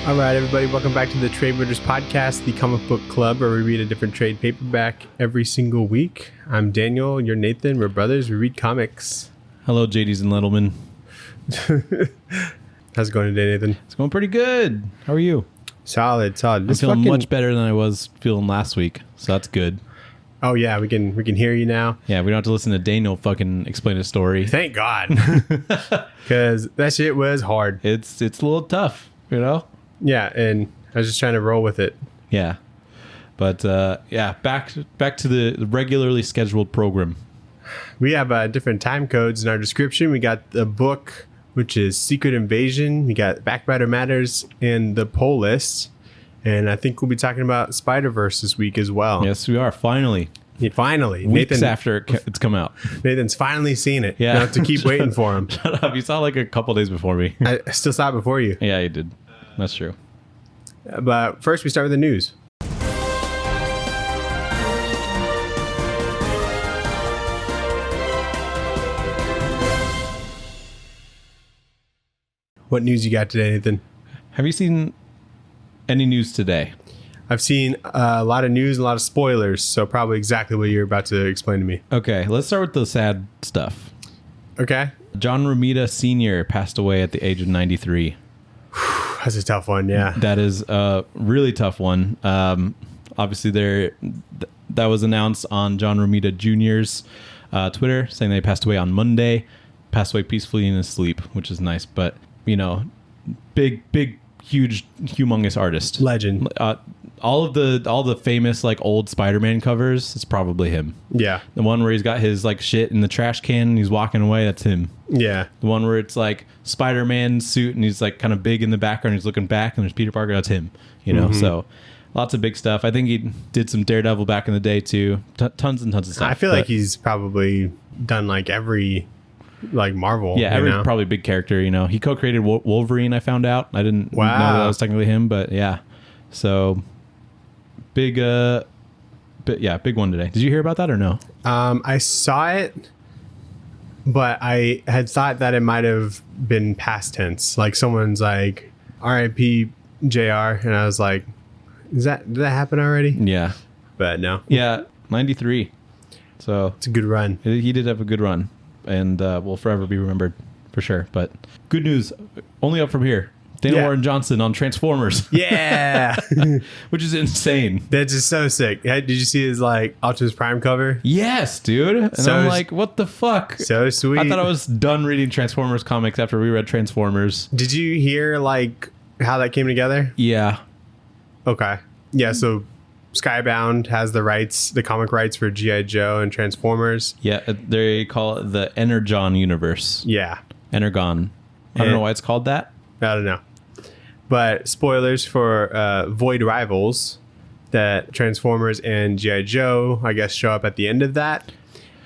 All right, everybody, welcome back to the Tradewaiters podcast, the comic book club where we read a different trade paperback every single week. I'm Daniel, you're Nathan, we're brothers, we read comics. Hello, JDs and Littleman. How's it going today, Nathan? It's going pretty good. How are you? Solid. I'm feeling much better than I was feeling last week, so that's good. Oh, yeah, we can hear you now. Yeah, we don't have to listen to Daniel fucking explain a story. Thank God. Because that shit was hard. It's a little tough, you know? Yeah, and I was just trying to roll with it. Yeah. But, back to the regularly scheduled program. We have different time codes in our description. We got the book, which is Secret Invasion. We got Backbiter Matters and the poll list. And I think we'll be talking about Spider-Verse this week as well. Yes, we are. Finally. Yeah, finally. Weeks after it's come out. Nathan's finally seen it. Yeah. You don't have to keep waiting for him. Shut up. You saw like a couple days before me. I still saw it before you. Yeah, you did. That's true. But first, we start with the news. What news you got today, Nathan? Have you seen any news today? I've seen a lot of news and a lot of spoilers, so probably exactly what you're about to explain to me. Okay, let's start with the sad stuff. Okay. John Romita Sr. passed away at the age of 93. That's a tough one, yeah. That is a really tough one. Obviously, that was announced on John Romita Jr.'s Twitter, saying they passed away on Monday. Passed away peacefully in his sleep, which is nice. But, you know, big, huge, humongous artist. Legend. All the famous, like, old Spider-Man covers, it's probably him. Yeah. The one where he's got his, like, shit in the trash can and he's walking away, that's him. Yeah. The one where it's like Spider-Man suit and he's like kind of big in the background. He's looking back and there's Peter Parker. That's him, you know? So lots of big stuff. I think he did some Daredevil back in the day too. Tons and tons of stuff. I feel like he's probably done like every like Marvel. Yeah, every probably big character, you know. He co-created Wolverine, I found out. I didn't know that was technically him, but yeah. So big one today. Did you hear about that or no? I saw it, but I had thought that it might have been past tense. Like someone's like R.I.P. JR, and I was like, did that happen already? Yeah. But no. Yeah, 93. So it's a good run. He did have a good run, and will forever be remembered for sure. But good news, only up from here. Dana Warren Johnson on Transformers. Yeah. Which is insane. That's just so sick. Did you see his like Optimus Prime cover? Yes, dude. And I'm like, what the fuck? So sweet. I thought I was done reading Transformers comics after we read Transformers. Did you hear like how that came together? Yeah. Okay. Yeah, so Skybound has the comic rights for G.I. Joe and Transformers. Yeah, they call it the Energon universe. Yeah. Energon. I don't know why it's called that. I don't know. But spoilers for Void Rivals, that Transformers and G.I. Joe, I guess, show up at the end of that.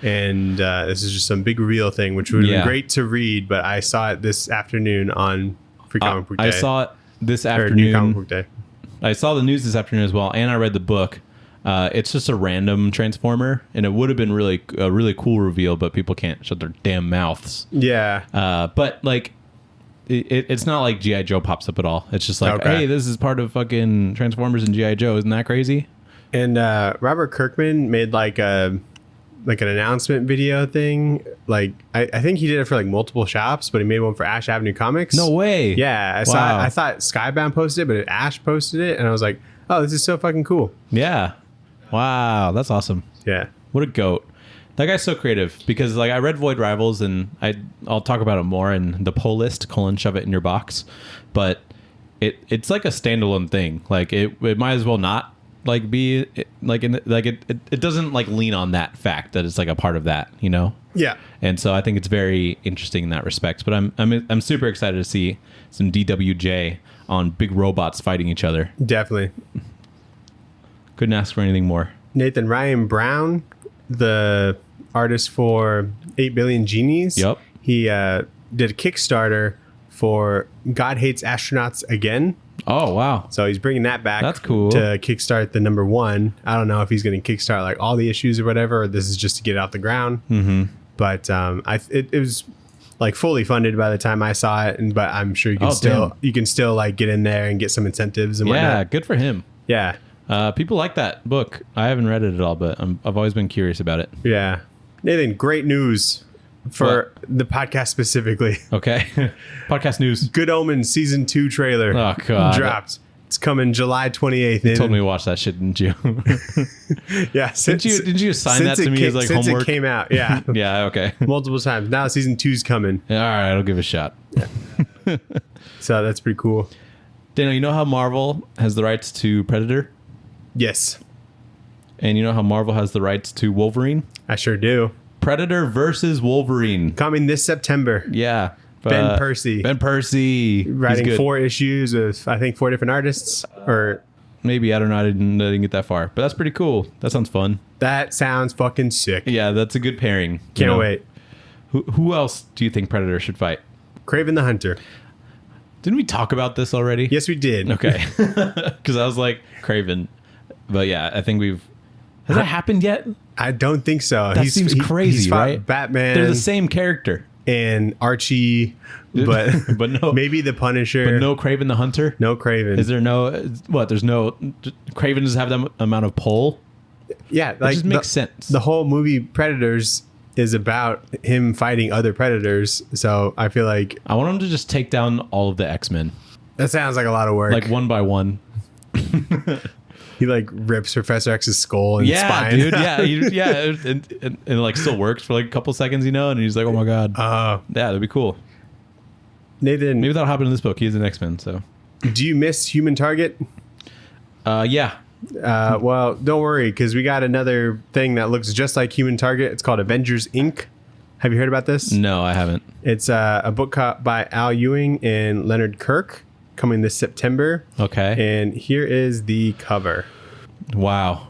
And this is just some big reveal thing, which would have been great to read, but I saw it this afternoon on Free Comic Book Day. I saw it this afternoon. New Comic Book Day. I saw the news this afternoon as well, and I read the book. It's just a random Transformer, and it would have been a really cool reveal, but people can't shut their damn mouths. Yeah. But, like, it's not like G.I. Joe pops up at all. It's just like, hey, this is part of fucking Transformers and G.I. Joe. Isn't that crazy? And Robert Kirkman made like an announcement video thing. Like I think he did it for like multiple shops, but he made one for Ash Avenue Comics. No way. Yeah, I thought Skybound posted it, but Ash posted it, and I was like, oh, this is so fucking cool. Yeah. Wow, that's awesome. Yeah. What a goat. That guy's so creative because like I read Void Rivals and I'll talk about it more in the poll list, shove it in your box. But it's like a standalone thing. Like it might as well not like be like it doesn't like lean on that fact that it's like a part of that, you know? Yeah. And so I think it's very interesting in that respect. But I'm super excited to see some DWJ on big robots fighting each other. Definitely. Couldn't ask for anything more. Nathan Ryan Brown, the artist for 8 Billion Genies. Yep. He did a Kickstarter for God Hates Astronauts Again. Oh, wow. So he's bringing that back. That's cool. To kickstart the #1. I don't know if he's going to kickstart like all the issues or whatever, or this is just to get it off the ground. Mm-hmm. But it was like fully funded by the time I saw it, but I'm sure you can still like get in there and get some incentives and Yeah, whatnot. good for him. Yeah. People like that book. I haven't read it at all, but I've always been curious about it. Yeah. Nathan, great news for the podcast specifically. Okay. Podcast news. Good Omens season 2 trailer. Oh, God. Dropped. It's coming July 28th. You told me to watch that shit, didn't you? Yeah. Didn't you assign that to me as like since homework? It came out. Yeah. Yeah, okay. Multiple times. Now season 2's coming. All right, I'll give it a shot. So that's pretty cool. Daniel, you know how Marvel has the rights to Predator? Yes. And you know how Marvel has the rights to Wolverine? I sure do. Predator versus Wolverine. Coming this September. Yeah. Ben Percy. Ben Percy. Writing 4 issues with, I think, 4 different artists. Or maybe, I don't know. I didn't get that far. But that's pretty cool. That sounds fun. That sounds fucking sick. Yeah, that's a good pairing. Can't wait. Who else do you think Predator should fight? Kraven the Hunter. Didn't we talk about this already? Yes, we did. Okay. Because I was like, Kraven. But yeah, I think has that happened yet? I don't think so. That seems crazy, he's fought right? Batman. They're the same character. And Archie, but but no, maybe the Punisher. But no Kraven the Hunter. No Kraven. Is there no? What? There's no. Kraven doesn't have that amount of pull. Yeah, like it just makes sense. The whole movie Predators is about him fighting other predators. So I feel like I want him to just take down all of the X-Men. That sounds like a lot of work. Like one by one. He like rips Professor X's skull and spine. Dude. Yeah, and it like still works for like a couple seconds, and he's like, "Oh my god." Yeah, that'd be cool. Nathan, maybe that'll happen in this book. He's an X-Men, so. Do you miss Human Target? Yeah. Well, don't worry, because we got another thing that looks just like Human Target. It's called Avengers Inc. Have you heard about this? No, I haven't. It's a book by Al Ewing and Leonard Kirk, coming this September. Okay. And here is the cover. Wow,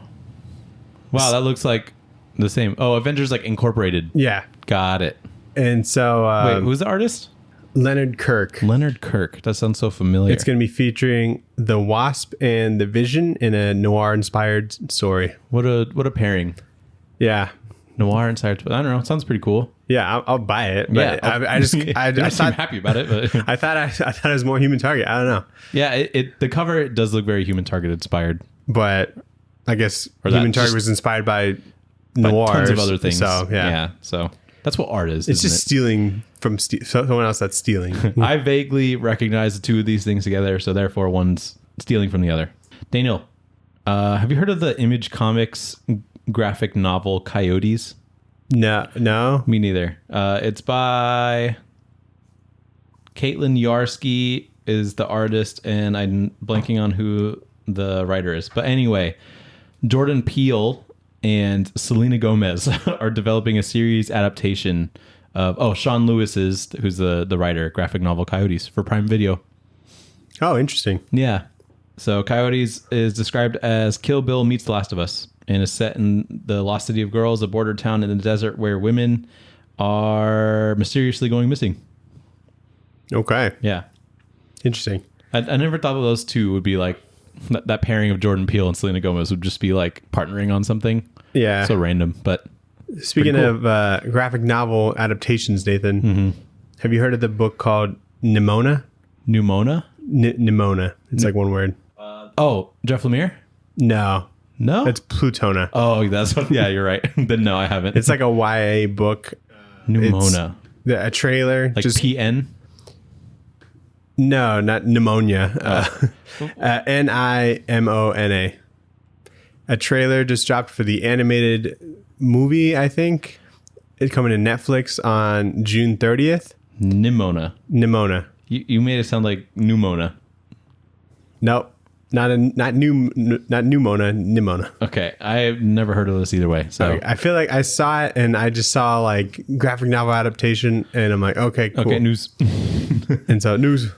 that looks like the same. Oh, Avengers like Incorporated. Yeah. Got it. And so... wait, who's the artist? Leonard Kirk. Leonard Kirk. That sounds so familiar. It's going to be featuring the Wasp and the Vision in a noir-inspired story. What a pairing. Yeah. Noir-inspired. I don't know. It sounds pretty cool. Yeah, I'll buy it. But yeah, I thought I'm happy about it. But I thought it was more Human Target. I don't know. Yeah, the cover does look very Human Target inspired. But I guess Human Target was inspired by noir, tons of other things. So yeah, so that's what art is. It's just stealing from someone else that's stealing. I vaguely recognize the two of these things together, so therefore one's stealing from the other. Daniel, have you heard of the Image Comics graphic novel Coyotes? No. Me neither. It's by Caitlin Yarsky is the artist, and I'm blanking on who the writer is. But anyway, Jordan Peele and Selena Gomez are developing a series adaptation of Sean Lewis's, who's the writer, graphic novel Coyotes for Prime Video. Oh, interesting. Yeah. So Coyotes is described as Kill Bill meets The Last of Us, and is set in the lost city of girls, a border town in the desert where women are mysteriously going missing. Okay. Yeah. Interesting. I never thought that those two would be like that pairing of Jordan Peele and Selena Gomez would just be like partnering on something. Yeah. So random, but speaking of graphic novel adaptations, Nathan, have you heard of the book called Nimona? Nimona. It's like one word. Jeff Lemire? No. It's Plutona. Oh, that's what. Yeah, you're right. Then no, I haven't. It's like a YA book. Nimona. A trailer. Like just PN? No, not pneumonia. Nimona. A trailer just dropped for the animated movie, I think. It's coming to Netflix on June 30th. Nimona. You made it sound like pneumona. Nope. Not pneumona, Nimona. Okay, I've never heard of this either way. So okay. I feel like I saw it and I just saw like graphic novel adaptation and I'm like, okay, cool. Okay, news. And so news.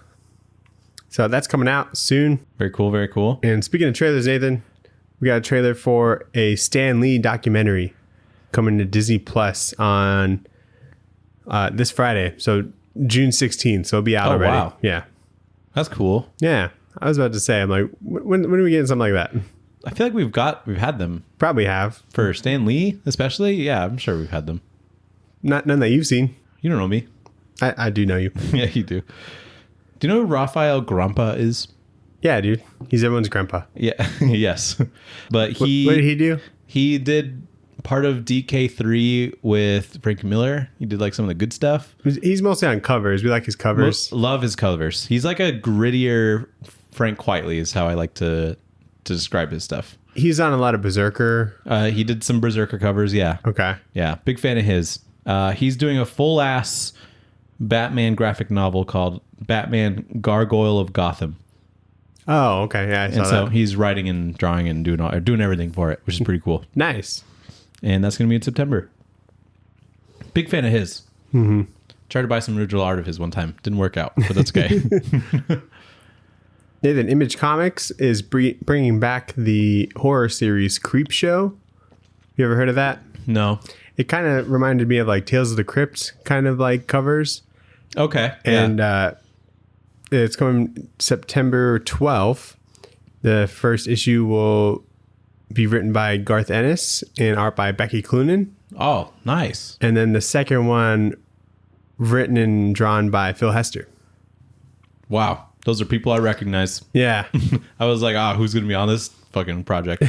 So that's coming out soon. Very cool. And speaking of trailers, Nathan, we got a trailer for a Stan Lee documentary coming to Disney Plus on this Friday. So June 16th. So it'll be out already. Wow. Yeah. That's cool. Yeah. I was about to say, I'm like, when are we getting something like that? I feel like we've had them. Probably have. For Stan Lee, especially? Yeah, I'm sure we've had them. None that you've seen. You don't know me. I do know you. Yeah, you do. Do you know who Raphael Grumpa is? Yeah, dude. He's everyone's grandpa. Yeah, yes. But What did he do? He did part of DK3 with Frank Miller. He did like some of the good stuff. He's mostly on covers. We like his covers. Love his covers. He's like a grittier Frank Quitely is how I like to describe his stuff. He's on a lot of Berserker. He did some Berserker covers. Yeah. Okay. Yeah. Big fan of his. He's doing a full ass Batman graphic novel called Batman Gargoyle of Gotham. Oh, okay. Yeah, I saw So that. he's writing and drawing and doing everything for it, which is pretty cool. Nice. And that's going to be in September. Big fan of his. Mm-hmm. Tried to buy some original art of his one time. Didn't work out, but that's okay. Nathan, Image Comics is bringing back the horror series Creep Show. You ever heard of that? No. It kind of reminded me of like Tales of the Crypt kind of like covers. Okay. And it's coming September 12th. The first issue will be written by Garth Ennis and art by Becky Cloonan. Oh, nice. And then the second one written and drawn by Phil Hester. Wow. Those are people I recognize. Yeah. I was like, who's going to be on this fucking project?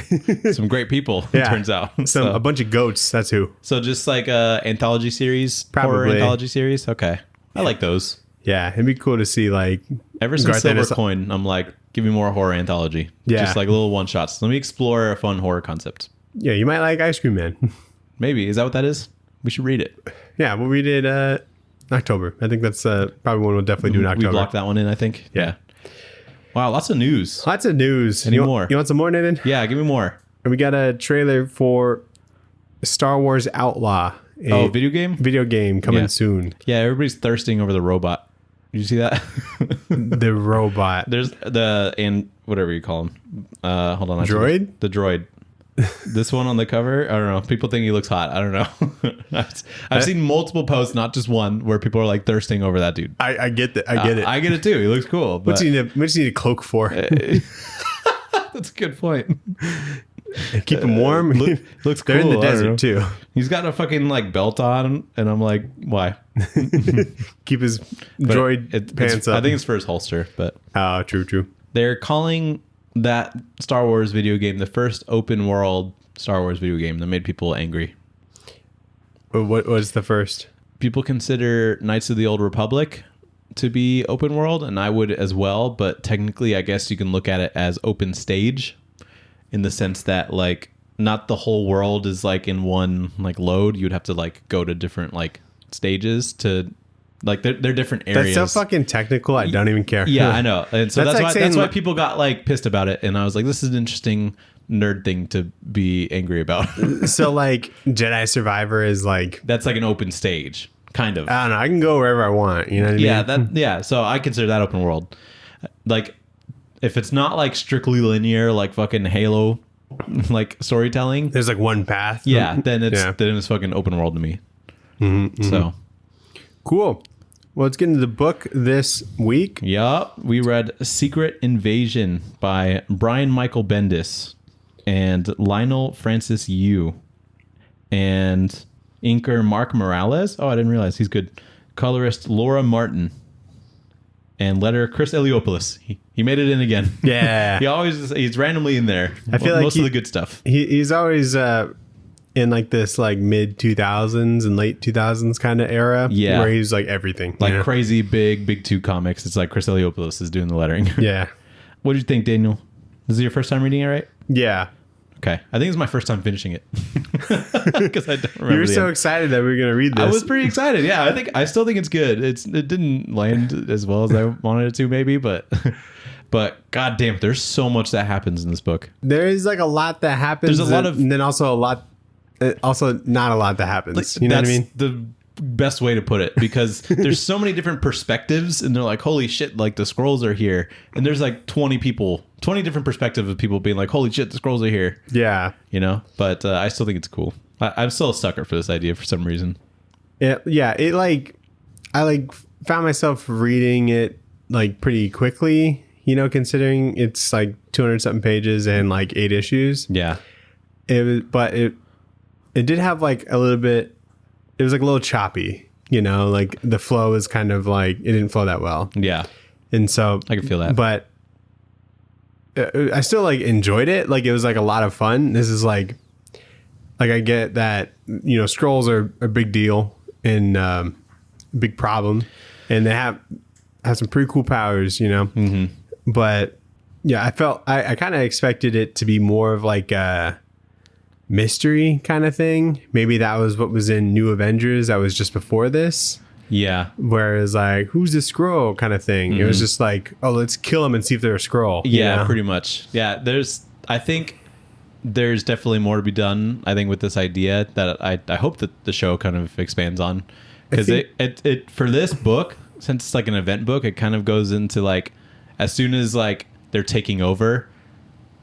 Some great people, it turns out. A bunch of goats. That's who. So just like a anthology series? Probably. Horror anthology series? Okay. I like those. Yeah. It'd be cool to see like... Ever since Garth Silver Ennis- Coin, I'm like, give me more horror anthology. Yeah. Just like little one-shots. Let me explore a fun horror concept. Yeah, you might like Ice Cream Man. Maybe. Is that what that is? We should read it. Yeah, we'll read it October. I think that's probably one we'll definitely do in October. We blocked that one in, I think. Yeah. Wow, lots of news. Lots of news. Any you more? You want some more, Nathan? Yeah, give me more. We got a trailer for Star Wars Outlaw. A Video game? video game coming Yeah. soon. Yeah, everybody's thirsting over the robot. Did you see that? The robot. There's and whatever you call him. Hold on. Droid? The droid. This one on the cover, I don't know. People think he looks hot. I don't know. I've seen multiple posts, not just one, where people are like thirsting over that dude. I get it. I get it. I get it too. He looks cool. But What's he need a cloak for? that's a good point. Keep him warm. Looks They're cool. in the I don't know. desert too. He's got a fucking like belt on, and I'm like, why? Keep his But droid pants up. I think it's for his holster, but Oh, true. they're calling that Star Wars video game the first open world Star Wars video game that made people angry. What was the first? People consider Knights of the Old Republic to be open world, and I would as well, but technically I guess you can look at it as open stage in the sense that like not the whole world is like in one like load. You'd have to like go to different like stages to like they're different areas. That's so fucking technical. I don't even care. Yeah, I know. And so That's like saying that's why like- people got like pissed about it, and I was like, this is an interesting nerd thing to be angry about. So like Jedi Survivor is like, That's like an open stage, kind of. I don't know. I can go wherever I want. You know what I mean? Yeah. So I consider that open world. Like, if it's not like strictly linear, like fucking Halo, like storytelling, There's like one path. then it's Yeah. then it's fucking open world to me. Mm-hmm. So Cool. Well, let's get into the book this week. yeah, we read Secret Invasion by Brian Michael Bendis and Lionel Francis Yu, and inker Mark Morales. Oh, I didn't realize he's good. Colorist Laura Martin, and letterer Chris Eliopoulos. He made it in again. Yeah. he's randomly in there. I feel like most of the good stuff. He's always in like this like mid 2000s and late 2000s kind of era. Yeah. Where he's like everything. Like you know? crazy big two comics. It's like Chris Eliopoulos is doing the lettering. Yeah. What did you think, Daniel? This is your first time reading it, right? Yeah. Okay. I think it's my first time finishing it. Because I don't remember. You were the so end. excited that we were going to read this. I was pretty excited. Yeah, I still think it's good. It didn't land as well as I wanted it to, maybe, but goddamn, there's so much that happens in this book. There is like a lot that happens. There's a lot of- and then also not a lot that happens. You know what I mean? The best way to put it, because there's so many different perspectives, and they're like, holy shit, like the Skrulls are here, and there's like 20 different perspectives of people being like, holy shit, the Skrulls are here, Yeah. you know. But I still think it's cool. I'm still a sucker for this idea for some reason. Yeah. It like, I like found myself reading it like pretty quickly, you know, considering it's like 200 something pages and like 8 issues. Yeah. It did have like a little bit, it was like a little choppy. You know, like the flow is kind of like it didn't flow that well. Yeah, And so I can feel that. But I still like enjoyed it. Like it was like a lot of fun. This is like I get that, you know, Skrulls are a big deal and big problem, and they have some pretty cool powers, you know. Mm-hmm. But yeah, I kind of expected it to be more of like a mystery kind of thing. Maybe that was what was in New Avengers that was just before this. Yeah. Whereas like, who's the Skrull kind of thing? Mm-hmm. It was just like, oh, let's kill him and see if they're a Skrull. Yeah, you know? pretty much. Yeah, I think there's definitely more to be done, I think, with this idea that I hope that the show kind of expands on. Because it for this book, since it's like an event book, it kind of goes into like, as soon as like they're taking over,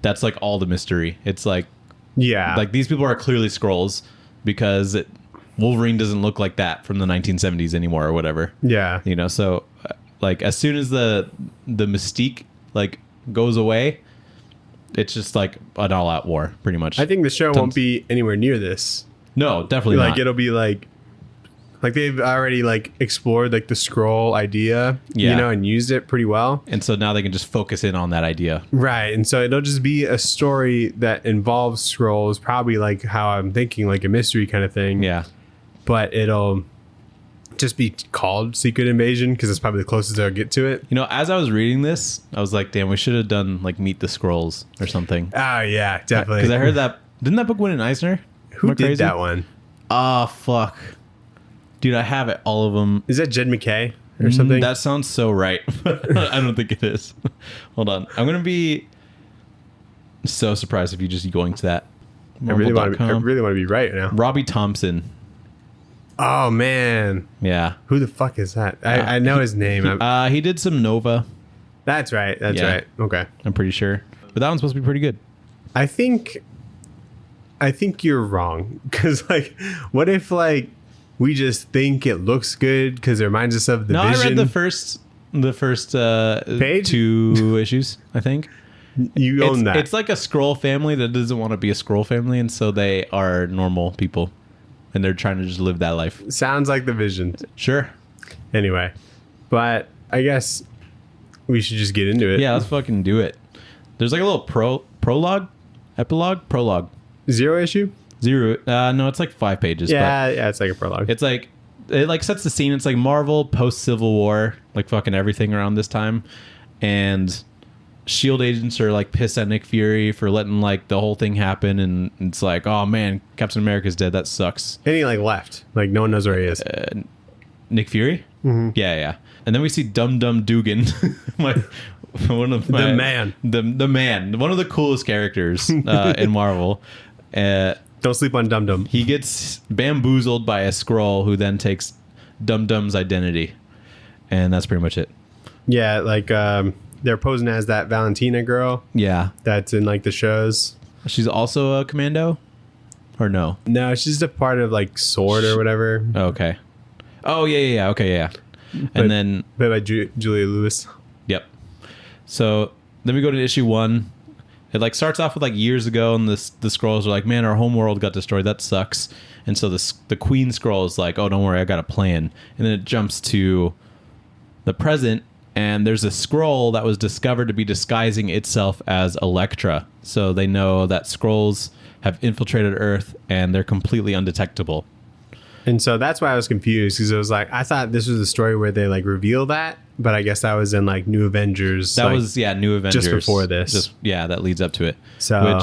that's like all the mystery. It's like, yeah, like these people are clearly Skrulls because Wolverine doesn't look like that from the 1970s anymore or whatever. Yeah. You know, so like as soon as the mystique like goes away, it's just like an all-out war pretty much. I think the show won't be anywhere near this. No, definitely like not. It'll be like they've already like explored like the Skrull idea, you know, and used it pretty well. And so now they can just focus in on that idea. Right. And so it'll just be a story that involves Skrulls, probably like how I'm thinking, like a mystery kind of thing. Yeah. But it'll just be called Secret Invasion because it's probably the closest they'll get to it. You know, as I was reading this, I was like, damn, we should have done like Meet the Skrulls or something. Oh, yeah, definitely. Because I heard that. Didn't that book win an Eisner? Who did that one? Oh, fuck. Dude, I have it. All of them. Is that Jed McKay or something? That sounds so right. I don't think it is. Hold on. I'm going to be so surprised if you just going to that. I really want to be right now. Robbie Thompson. Oh, man. Yeah. Who the fuck is that? I know his name. He did some Nova. That's right. That's right. Okay. I'm pretty sure. But that one's supposed to be pretty good. I think you're wrong. Because, like, what if, like, we just think it looks good because it reminds us of the Vision? I read the first page? 2 issues, I think. You own that. It's like a Skrull family that doesn't want to be a Skrull family, and so they are normal people. And they're trying to just live that life. Sounds like the Vision. Sure. Anyway, but I guess we should just get into it. Yeah, let's fucking do it. There's like a little prologue. 0 issue? 0. No, it's like 5 pages. Yeah, it's like a prologue. It's like, it like sets the scene. It's like Marvel post Civil War, like fucking everything around this time. And SHIELD agents are like pissed at Nick Fury for letting like the whole thing happen. And it's like, oh man, Captain America's dead. That sucks. And he like left. Like no one knows where he is. Nick Fury? Mm-hmm. Yeah. And then we see Dum Dum Dugan. The man. One of the coolest characters in Marvel. Don't sleep on Dum Dum. He gets bamboozled by a Skrull who then takes Dum Dum's identity. And that's pretty much it. Yeah, like they're posing as that Valentina girl. Yeah. That's in like the shows. She's also a commando? Or no? No, she's a part of like SWORD or whatever. Okay. Oh, yeah. Okay, yeah. And then... Played by Julia Lewis. Yep. So then we go to issue 1. It like starts off with like years ago, and the Skrulls are like, man, our home world got destroyed. That sucks. And so the Queen Skrull is like, oh, don't worry, I got a plan. And then it jumps to the present, and there's a Skrull that was discovered to be disguising itself as Elektra. So they know that Skrulls have infiltrated Earth, and they're completely undetectable. And so that's why I was confused, because it was like, I thought this was a story where they like reveal that, but I guess that was in like New Avengers. That was New Avengers. Just before this. That leads up to it. So,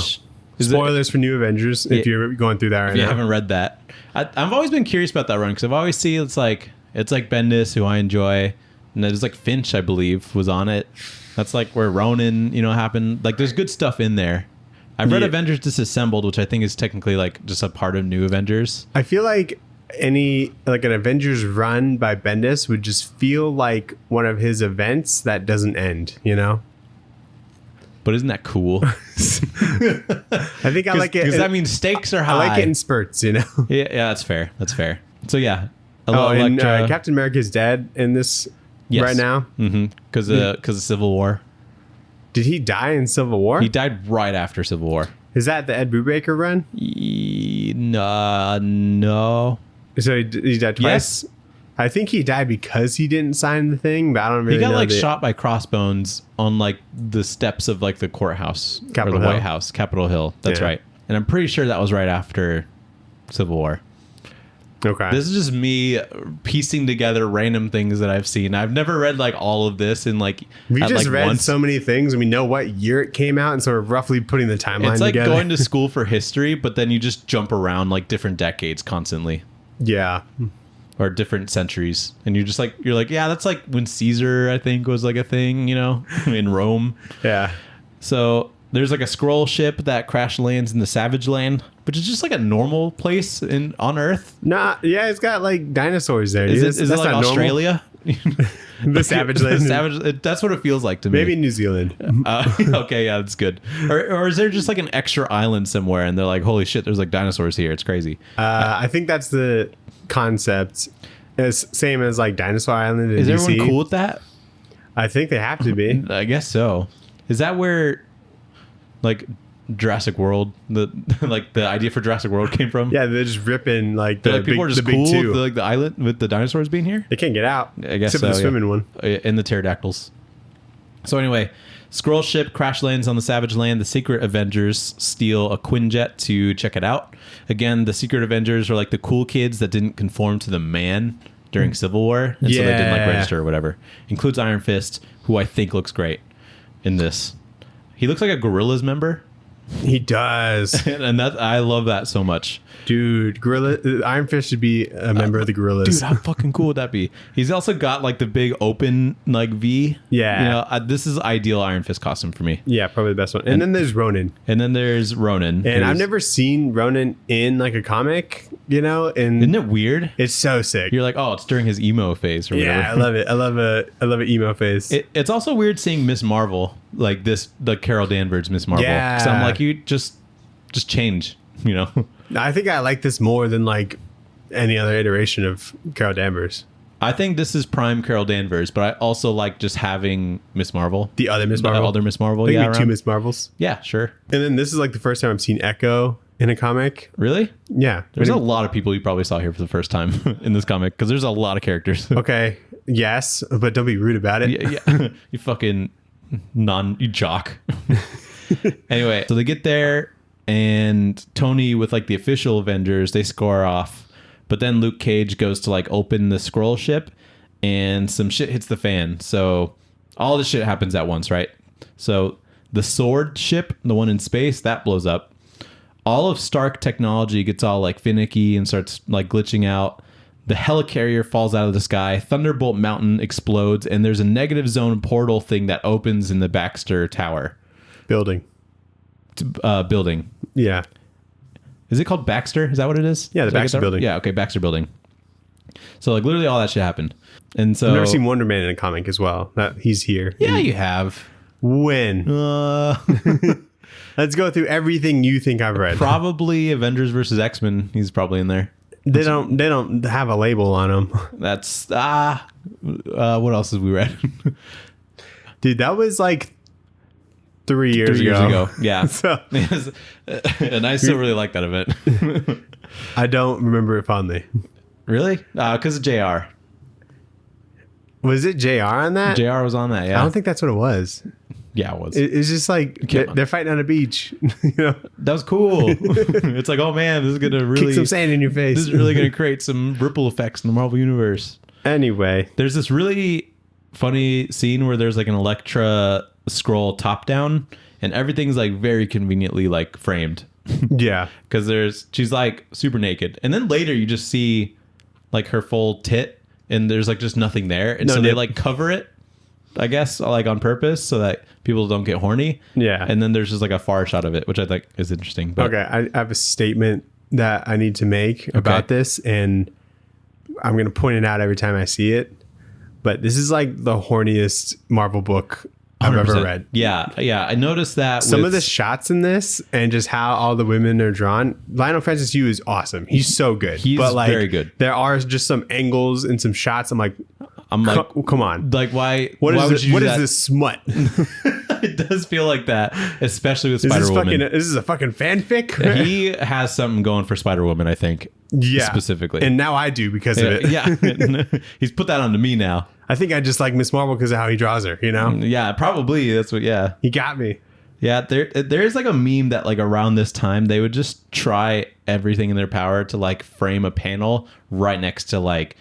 spoilers for New Avengers if you're going through that right now. If you haven't read that. I've always been curious about that run, because I've always seen it's like Bendis, who I enjoy, and there's like Finch, I believe, was on it. That's like where Ronin, happened. Like there's good stuff in there. I've read Avengers Disassembled, which I think is technically like just a part of New Avengers. I feel like an Avengers run by Bendis would just feel like one of his events that doesn't end, But isn't that cool? I think I like it because that means stakes are high. I like it in spurts, Yeah, that's fair. So yeah. And Captain America's dead in this right now. Mm-hmm. Because of Civil War. Did he die in Civil War? He died right after Civil War. Is that the Ed Brubaker run? No. So he died twice? Yes. I think he died because he didn't sign the thing, but I don't really know. He got like shot by crossbones on like the steps of like the courthouse Capitol or the Hill. White House, Capitol Hill. That's Yeah. right. And I'm pretty sure that was right after Civil War. Okay. This is just me piecing together random things that I've seen. I've never read like all of this in like we at, just like, read once. so many things, and we know what year it came out, and so we're roughly putting the timeline It's like together. going to school for history, but then you just jump around like different decades constantly. Yeah. Or different centuries, and you're like, yeah, that's like when Caesar, I think, was like a thing, you know, in Rome. Yeah. So there's like a Skrull ship that crash lands in the Savage Land, which is just like a normal place on Earth. Nah, yeah, it's got like dinosaurs there. Is dude. it That's like not normal. Australia? The Savage Land. That's what it feels like to me. Maybe New Zealand. Okay, yeah, that's good. Or is there just like an extra island somewhere, and they're like, holy shit, there's like dinosaurs here. It's crazy. I think that's the concept. It's same as like Dinosaur Island in Is DC. everyone cool with that? I think they have to be. I guess so. Is that where like Jurassic World, the like the idea for Jurassic World came from? Yeah, they're just ripping like the Like people are big, just the big cool two. with like the island with the dinosaurs being here. They can't get out. I guess except so, for the yeah. swimming one. And the pterodactyls. So anyway, Skrull ship crash lands on the Savage Land. The Secret Avengers steal a Quinjet to check it out. Again, the Secret Avengers are like the cool kids that didn't conform to the man during Civil War, and so they didn't like Yeah. register or whatever. Includes Iron Fist, who I think looks great in this. He looks like a Gorillaz member, He does. and that I love that so much. Dude, Iron Fist should be a member of the Gorillas. Dude, how fucking cool would that be? He's also got like the big open like V. Yeah. You know, this is ideal Iron Fist costume for me. Yeah, probably the best one. And then there's Ronan. And then there's Ronan. And I've who's- never seen Ronan in like a comic, you know, and Isn't it weird? it's so sick. You're like, oh, it's during his emo phase or whatever. Yeah, I love it. I love an emo face. It's also weird seeing Miss Marvel like this, the Carol Danvers Miss Marvel. Yeah. So I'm like, you just change, you know. I think I like this more than like any other iteration of Carol Danvers. I think this is prime Carol Danvers, but I also like just having Miss Marvel. The other Miss The Marvel. other Miss Marvel, There yeah. can be two around. Miss Marvels. Yeah, sure. And then this is like the first time I've seen Echo in a comic. Really? Yeah. There's a lot of people you probably saw here for the first time in this comic because there's a lot of characters. Okay. Yes, but don't be rude about it. Yeah. You fucking you jock. Anyway, so they get there and Tony with like the official Avengers, they score off. But then Luke Cage goes to like open the Skrull ship and some shit hits the fan. So all this shit happens at once, right? So the sword ship, the one in space, that blows up. All of Stark technology gets all like finicky and starts like glitching out. The helicarrier falls out of the sky. Thunderbolt Mountain explodes, and there's a negative zone portal thing that opens in the Baxter Tower Building. building. Yeah. Is it called Baxter? Is that what it is? Yeah, the Did I get Baxter that- building. Yeah, okay, Baxter Building. So like literally all that shit happened, and so I've never seen Wonder Man in a comic as well. That he's here. Yeah, you have. When? Let's go through everything you think I've read. Probably Avengers versus X-Men. He's probably in there. They don't have a label on them. That's what else have we read? Dude, that was like 3 years 3 years ago. ago. Yeah. So And I still really like that event. I don't remember it fondly. Really? Because of JR. Was it JR on that? JR was on that, yeah. I don't think that's what it was. Yeah, it was. It's just like they're fighting on a beach. You know, That was cool. It's like, oh man, this is gonna really kick some sand in your face. this is really gonna create some ripple effects in the Marvel universe. Anyway, There's this really funny scene where there's like an Elektra scroll top down, and everything's like very conveniently like framed yeah, because she's like super naked, and then later you just see like her full tit, and there's like just nothing there, and No so they nip. like cover it, I guess, like on purpose so that people don't get horny. Yeah. And then there's just like a far shot of it, which I think is interesting. But okay. I have a statement that I need to make about this, and I'm going to point it out every time I see it. But this is like the horniest Marvel book I've ever 100%. read. Yeah, I noticed that Some of the shots in this and just how all the women are drawn. Lionel Francis Yu is awesome. He's so good. He's but like, very good. There are just some angles and some shots. I'm like, I'm like, come on. like why? What why is would this, you do what is that? this smut? It does feel like that, especially with Spider-Woman. This is a fucking fanfic. He has something going for Spider-Woman, I think. Yeah. Specifically. And now I do because of it. Yeah. He's put that onto me now. I think I just like Miss Marvel because of how he draws her, you know? Yeah, probably. That's what, yeah. He got me. Yeah, there is like a meme that like around this time they would just try everything in their power to like frame a panel right next to like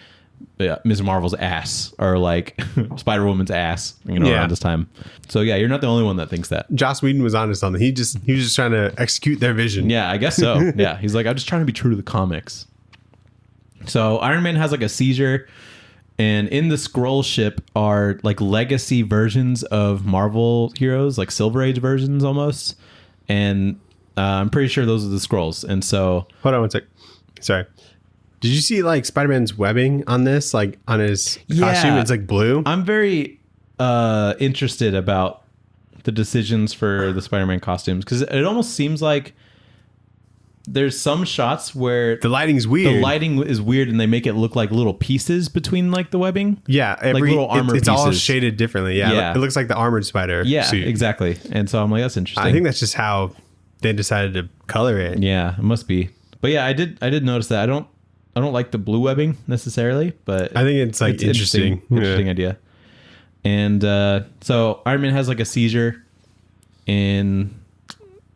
Ms. Marvel's ass or like Spider-Woman's ass, around this time. So yeah, you're not the only one that thinks that. Joss Whedon was onto something. He was just trying to execute their vision. Yeah, I guess so. Yeah, he's like, I'm just trying to be true to the comics. So Iron Man has like a seizure. And in the Skrull ship are like legacy versions of Marvel heroes, like Silver Age versions almost. And I'm pretty sure those are the Skrulls. And so... Hold on one sec. Sorry. Did you see like Spider-Man's webbing on this? Like on his costume? It's like blue. I'm very interested about the decisions for the Spider-Man costumes. Because it almost seems like there's some shots where the lighting's weird. The lighting is weird, and they make it look like little pieces between like the webbing. Yeah, like little armor it's pieces. all shaded differently. Yeah, it looks like the armored spider. Yeah, suit. Exactly. And so I'm like, that's interesting. I think that's just how they decided to color it. Yeah, it must be. But yeah, I did notice that. I don't like the blue webbing necessarily, but I think it's like interesting idea. And so Iron Man has like a seizure in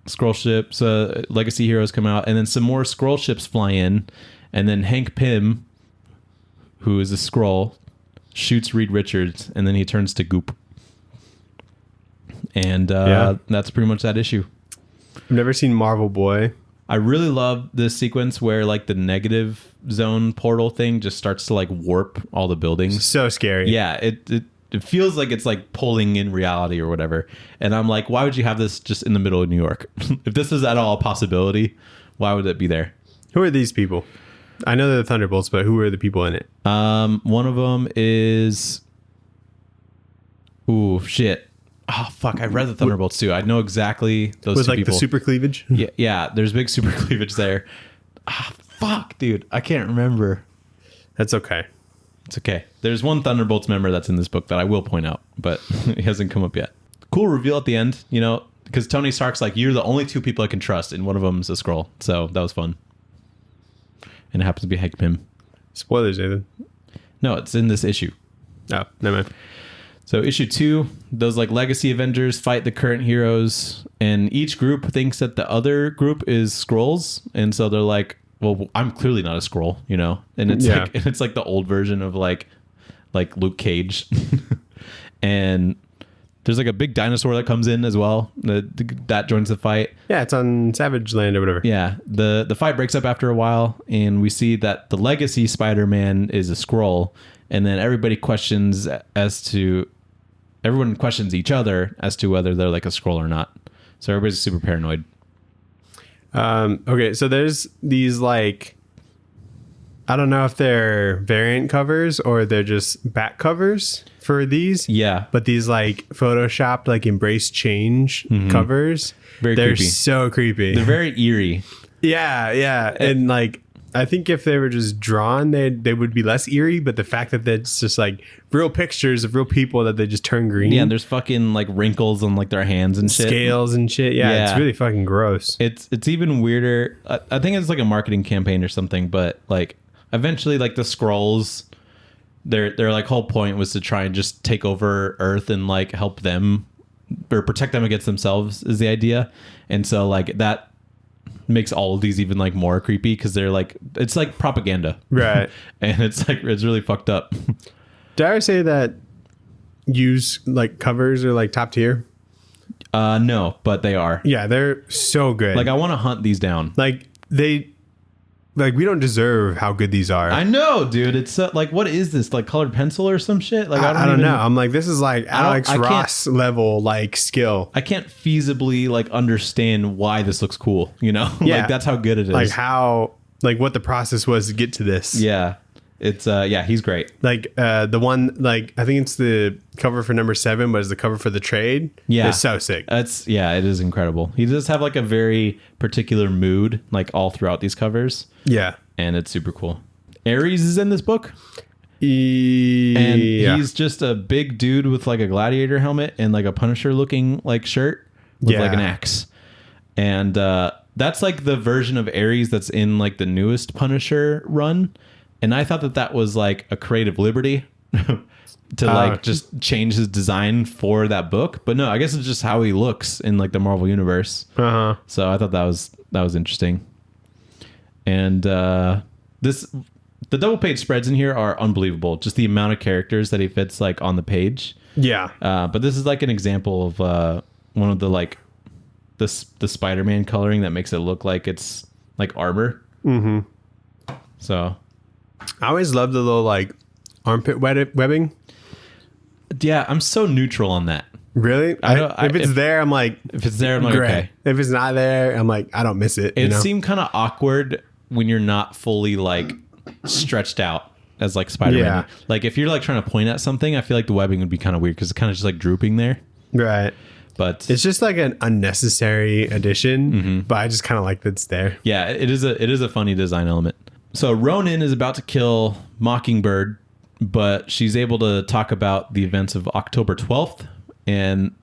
Skrull ships, legacy heroes come out, and then some more Skrull ships fly in, and then Hank Pym, who is a Skrull, shoots Reed Richards, and then he turns to goop. And that's pretty much that issue. I've never seen Marvel Boy. I really love this sequence where like the negative zone portal thing just starts to like warp all the buildings. So scary. Yeah, it feels like it's like pulling in reality or whatever. And I'm like, why would you have this just in the middle of New York? If this is at all a possibility, why would it be there? Who are these people? I know they're the Thunderbolts, but who are the people in it? One of them is... Ooh, shit. Oh, fuck. I read the Thunderbolts too. I know exactly those two people. The super cleavage? Yeah, there's big super cleavage there. Ah, fuck, dude. I can't remember. That's okay. It's okay. There's one Thunderbolts member that's in this book that I will point out, but he hasn't come up yet. Cool reveal at the end, because Tony Stark's like, you're the only two people I can trust, and one of them's a Skrull. So that was fun. And it happens to be Hank Pym. Spoilers, Nathan. No, it's in this issue. Oh, never mind. So issue 2, those like legacy Avengers fight the current heroes, and each group thinks that the other group is Skrulls, and so they're like, well, I'm clearly not a Skrull, and it's like the old version of like Luke Cage, and there's like a big dinosaur that comes in as well that joins the fight. Yeah, it's on Savage Land or whatever. Yeah, the fight breaks up after a while, and we see that the legacy Spider-Man is a Skrull, and then everyone questions each other as to whether they're like a Skrull or not. So everybody's super paranoid. Okay, so there's these like, I don't know if they're variant covers or they're just back covers for these. Yeah. But these like photoshopped like embrace change covers. They're creepy. So creepy. They're very eerie. Yeah. And like, I think if they were just drawn, they would be less eerie. But the fact that it's just like real pictures of real people that they just turn green. Yeah, and there's fucking like wrinkles on like their hands and shit. Scales and shit. Yeah, it's really fucking gross. It's even weirder. I think it's like a marketing campaign or something. But like eventually, like the Skrulls, their like whole point was to try and just take over Earth and like help them or protect them against themselves is the idea. And so like that makes all of these even like more creepy because they're like, it's like propaganda, right? And it's like, it's really fucked up. Did I ever say that used like covers are like top tier? No, but they are. Yeah, they're so good. Like I want to hunt these down. Like we don't deserve how good these are. I know, dude. It's like, what is this? Like colored pencil or some shit? Like I don't know. I'm like, this is like Alex Ross level like skill. I can't feasibly like understand why this looks cool. Yeah. Like that's how good it is. Like how, like what the process was to get to this. Yeah. It's he's great. Like the one, like I think it's the cover for number 7, but it's the cover for the trade. Yeah, it's so sick. It is incredible. He does have like a very particular mood, like all throughout these covers. Yeah, and it's super cool. Ares is in this book. And Yeah. he's just a big dude with like a gladiator helmet and like a Punisher looking like shirt with like an axe. And that's like the version of Ares that's in like the newest Punisher run. And I thought that that was like a creative liberty to like just change his design for that book. But no, I guess it's just how he looks in like the Marvel universe. So I thought that was interesting. And the double page spreads in here are unbelievable. Just the amount of characters that he fits like on the page. Yeah. But this is like an example of one of the like the Spider-Man coloring that makes it look like it's like armor. Mm-hmm. So I always love the little like armpit webbing. Yeah, I'm so neutral on that. Really? If it's there, I'm like, okay. If it's not there, I'm like, I don't miss it. It seemed kind of awkward when you're not fully like stretched out as like Spider-Man. Yeah. Like if you're like trying to point at something, I feel like the webbing would be kind of weird because it's kind of just like drooping there. Right. But it's just like an unnecessary addition, but I just kind of like that it's there. Yeah, it is a funny design element. So Ronin is about to kill Mockingbird, but she's able to talk about the events of October 12th, and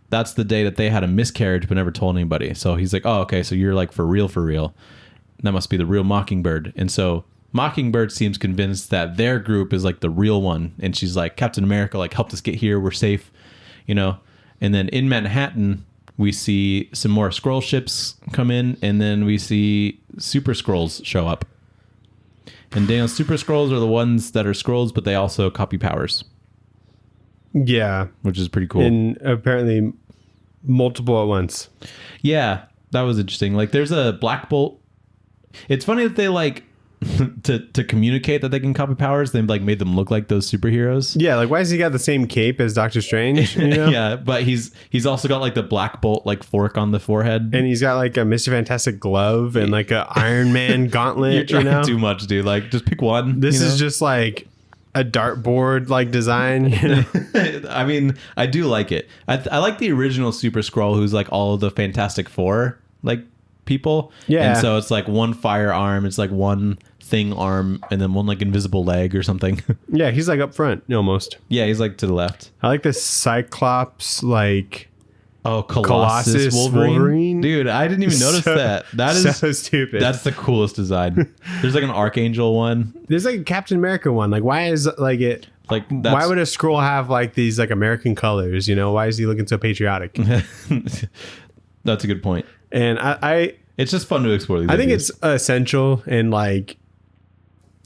that's the day that they had a miscarriage but never told anybody. So he's like, oh, okay, so you're like for real. That must be the real Mockingbird. And so Mockingbird seems convinced that their group is like the real one. And she's like, Captain America, like, helped us get here. We're safe, you know? And then in Manhattan, we see some more Skrull ships come in. And then we see Super Skrulls show up. And Daniel, Super Skrulls are the ones that are Skrulls, but they also copy powers. Yeah. Which is pretty cool. And apparently multiple at once. Yeah, that was interesting. Like there's a Black Bolt. It's funny that they like to communicate that they can copy powers. They've like made them look like those superheroes. Yeah, like why has he got the same cape as Doctor Strange? You know? Yeah, but he's also got like the Black Bolt like fork on the forehead, and he's got like a Mr. Fantastic glove and like a Iron Man gauntlet. You're trying too much, dude. Like just pick one. This is just like a dartboard like design. You know? I mean, I do like it. I like the original Super Skrull, who's like all of the Fantastic Four like people. Yeah. And so it's like one firearm, it's like one thing arm, and then one like invisible leg or something. Yeah, he's like up front almost. Yeah, he's like to the left. I like the Cyclops like Colossus Wolverine. Dude, I didn't even notice that. That is so stupid. That's the coolest design. There's like an Archangel one. There's like a Captain America one. Like why is like it like why would a Skrull have like these like American colors, you know? Why is he looking so patriotic? That's a good point. And I it's just fun to explore these I think ideas. it's essential in like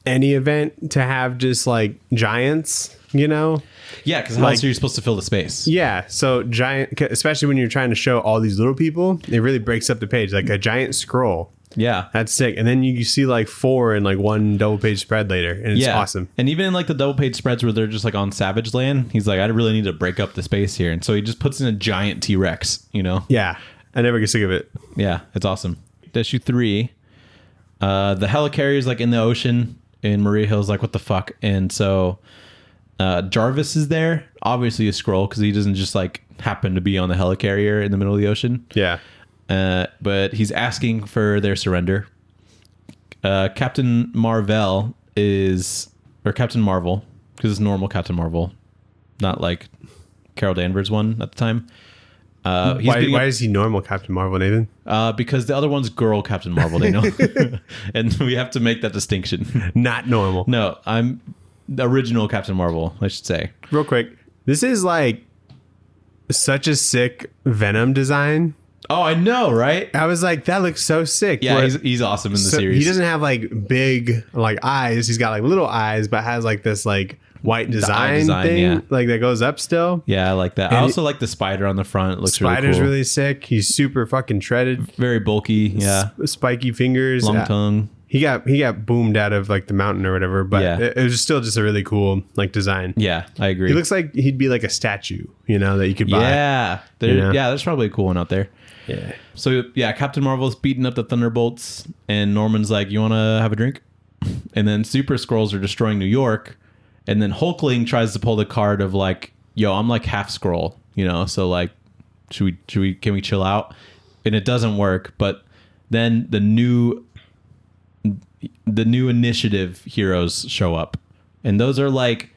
any event to have just like giants, you know? Yeah, because how else are you supposed to fill the space? Yeah, so giant, especially when you're trying to show all these little people, it really breaks up the page. Like a giant scroll. Yeah. That's sick. And then you see like 4 in like one double page spread later. And it's awesome. And even in like the double page spreads where they're just like on Savage Land, he's like, I really need to break up the space here. And so he just puts in a giant T-Rex, you know? Yeah. I never get sick of it. Yeah, it's awesome. Issue 3, the helicarrier's like in the ocean, and Maria Hill's like, what the fuck? And so Jarvis is there, obviously a Skrull, because he doesn't just like happen to be on the helicarrier in the middle of the ocean. Yeah. But he's asking for their surrender. Captain Marvel, because it's normal Captain Marvel, not like Carol Danvers one at the time. Why is he normal Captain Marvel, Nathan? Because the other one's girl Captain Marvel, they know. And we have to make that distinction. Not normal. No, I'm the original Captain Marvel, I should say. Real quick, this is like such a sick Venom design. Oh, I know, right? I was like, that looks so sick. Yeah, he's awesome in the series. He doesn't have like big like eyes. He's got like little eyes, but has like this like white design thing like that goes up still. Yeah, I like that. I also like the spider on the front. It looks Spider's really cool. really sick. He's super fucking shredded. Very bulky. Yeah. Spiky fingers. Long tongue. He got boomed out of like the mountain or whatever, but it was still just a really cool like design. Yeah, I agree. He looks like he'd be like a statue, you know, that you could buy. Yeah. There's probably a cool one out there. Yeah. So yeah, Captain Marvel's beating up the Thunderbolts, and Norman's like, "You want to have a drink?" And then Super Skrulls are destroying New York, and then Hulkling tries to pull the card of like, "Yo, I'm like half Skrull, you know, so like, can we chill out?" And it doesn't work. But then the new initiative heroes show up, And those are like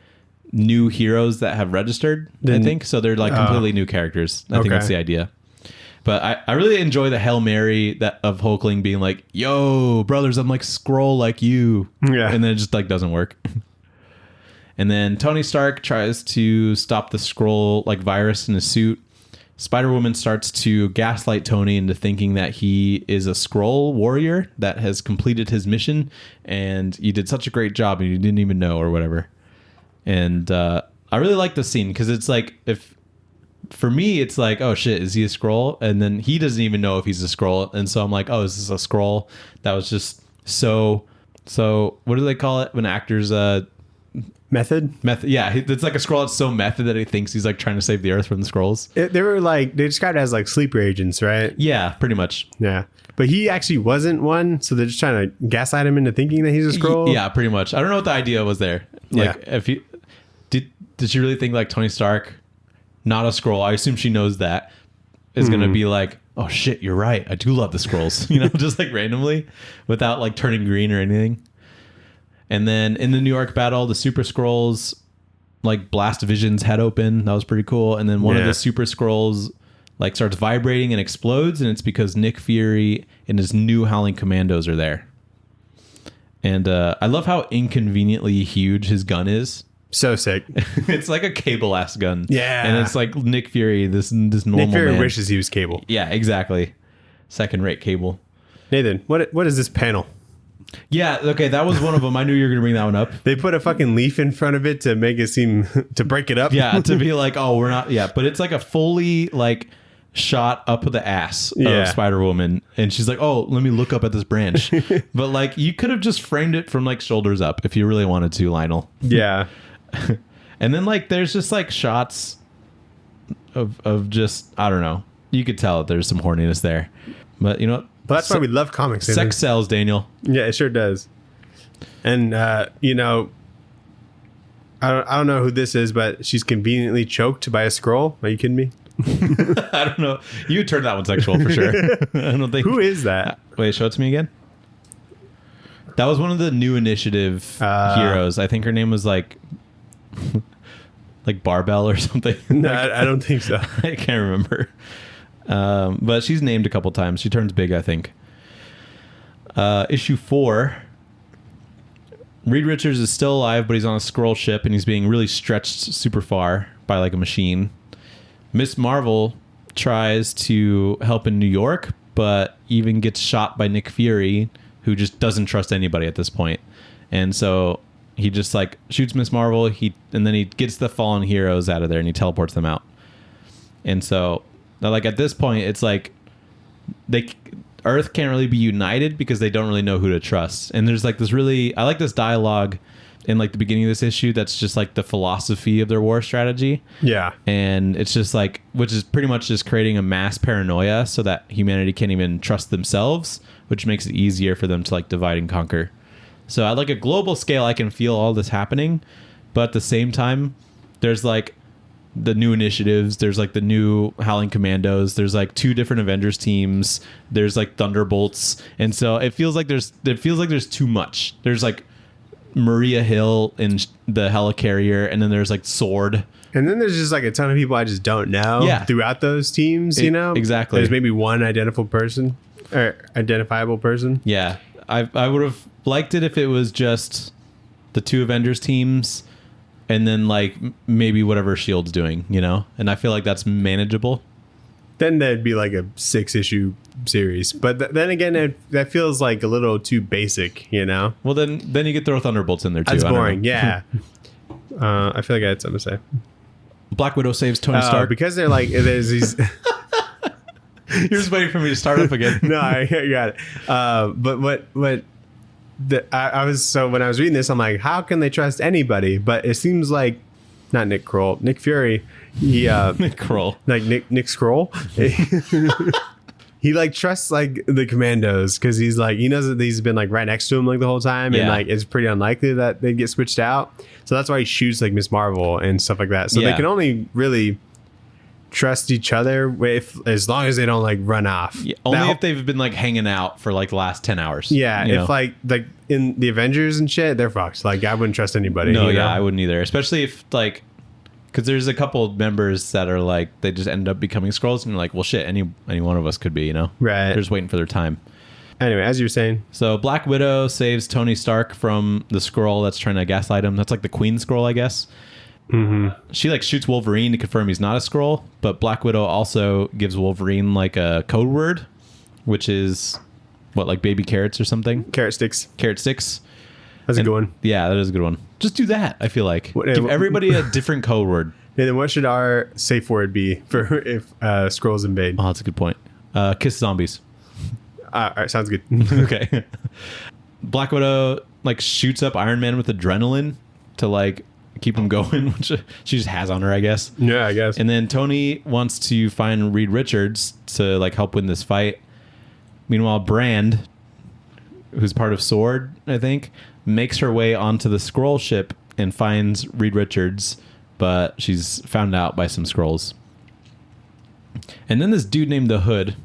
new heroes that have registered, I think. So they're like completely new characters. I think that's the idea. But I really enjoy the Hail Mary of Hulkling being like, yo, brothers, I'm like Skrull like you. Yeah. And then it just like doesn't work. And then Tony Stark tries to stop the Skrull like virus in his suit. Spider-Woman starts to gaslight Tony into thinking that he is a Skrull warrior that has completed his mission, and you did such a great job and you didn't even know or whatever. And I really like the scene because it's like, for me, it's like, oh shit, is he a Skrull? And then he doesn't even know if he's a Skrull. And so I'm like, oh, is this a Skrull? That was just so what do they call it when actors Method. Yeah, it's like a Skrull that's so method that he thinks he's like trying to save the Earth from the Skrulls. They described it as like sleeper agents, right? Yeah, pretty much. Yeah, but he actually wasn't one, so they're just trying to gaslight him into thinking that he's a Skrull. Yeah, pretty much. I don't know what the idea was there. Like, if he did she really think like Tony Stark, not a Skrull? I assume she knows that is going to be like, oh shit, you're right. I do love the Skrulls, just like randomly, without like turning green or anything. And then in the New York battle, the Super Skrulls like blast Vision's head open. That was pretty cool. And then one of the Super Skrulls like starts vibrating and explodes, and it's because Nick Fury and his new Howling Commandos are there. And I love how inconveniently huge his gun is. So sick. It's like a Cable-ass gun. Yeah. And it's like Nick Fury, this normal Nick Fury man. wishes he was Cable. Yeah, exactly. Second-rate Cable. Nathan, what is this panel? Yeah, okay, that was one of them. I knew you were going to bring that one up. They put a fucking leaf in front of it to make it seem, to break it up. Yeah, to be like, oh, we're not, but it's like a fully, like, shot up the ass of Spider-Woman. And she's like, oh, let me look up at this branch. But, like, you could have just framed it from, like, shoulders up if you really wanted to, Lionel. Yeah. And then, like, there's just, like, shots of just, I don't know. You could tell that there's some horniness there. But, you know what? But that's why we love comics. Sex sells, Daniel. Yeah, it sure does. And I don't know who this is, but she's conveniently choked by a Skrull. Are you kidding me? I don't know. You turned that one sexual for sure. I don't think. Who is that? Wait, show it to me again. That was one of the new initiative heroes. I think her name was like Barbell or something. No, I don't think so. I can't remember. But she's named a couple times. She turns big, I think. Issue 4. Reed Richards is still alive, but he's on a Skrull ship, and he's being really stretched super far by like a machine. Miss Marvel tries to help in New York, but even gets shot by Nick Fury, who just doesn't trust anybody at this point. And so he just like shoots Miss Marvel, and then he gets the fallen heroes out of there, and he teleports them out. And so like at this point, it's like Earth can't really be united because they don't really know who to trust. And there's like this I like this dialogue in like the beginning of this issue that's just like the philosophy of their war strategy. Yeah. And it's just like, which is pretty much just creating a mass paranoia so that humanity can't even trust themselves, which makes it easier for them to like divide and conquer. So at like a global scale, I can feel all this happening, but at the same time, there's like the new initiatives, there's like the new Howling Commandos, there's like 2 different Avengers teams, there's like Thunderbolts, and so it feels like there's too much. There's like Maria Hill in the Helicarrier, and then there's like Sword, and then there's just like a ton of people I just don't know throughout those teams. Exactly. There's maybe one identifiable person. Yeah, I would have liked it if it was just the 2 Avengers teams. And then, like, maybe whatever S.H.I.E.L.D.'s doing, And I feel like that's manageable. Then that'd be like a 6-issue series. But then again, that feels like a little too basic, Well, then you could throw Thunderbolts in there, too. That's boring, yeah. I feel like I had something to say. Black Widow saves Tony Stark. Because they're like, there's these... You're just waiting for me to start up again. No, I got it. But what... when I was reading this, I'm like, how can they trust anybody? But it seems like not Nick Kroll, Nick Fury. He Nick Kroll, like Nick Skrull. He like trusts like the commandos because he's like he knows that he's been like right next to him like the whole time, and like it's pretty unlikely that they get switched out. So that's why he shoots like Miss Marvel and stuff like that. So they can only really trust each other as long as they don't like run off. Yeah, only if they've been like hanging out for like the last 10 hours. Yeah, you if know? like in the Avengers and shit, they're fucked. Like I wouldn't trust anybody. No, you know? yeah, I wouldn't either. Especially if like, because there's a couple of members that are like they just end up becoming Skrulls, and you're like, well, shit, any one of us could be, you know? Right. They're just waiting for their time. Anyway, as you were saying, So Black Widow saves Tony Stark from the Skrull that's trying to gaslight him. That's like the Queen Skrull, I guess. Mm-hmm. She like shoots Wolverine to confirm he's not a Skrull, but Black Widow also gives Wolverine like a code word, which is what, like baby carrots or something? carrot sticks. Carrot sticks. That's a good one. Yeah, that is a good one. Just do that, I feel like. Give everybody a different code word. And then what should our safe word be for if Skrulls invade? Oh, that's a good point. Kiss zombies. All right, sounds good. Okay. Black Widow like shoots up Iron Man with adrenaline to like keep him going, which she just has on her, I guess. Yeah, I guess. And then Tony wants to find Reed Richards to like help win this fight. Meanwhile, Brand, who's part of Sword, I think, makes her way onto the Skrull ship and finds Reed Richards, but she's found out by some Skrulls. And then this dude named the Hood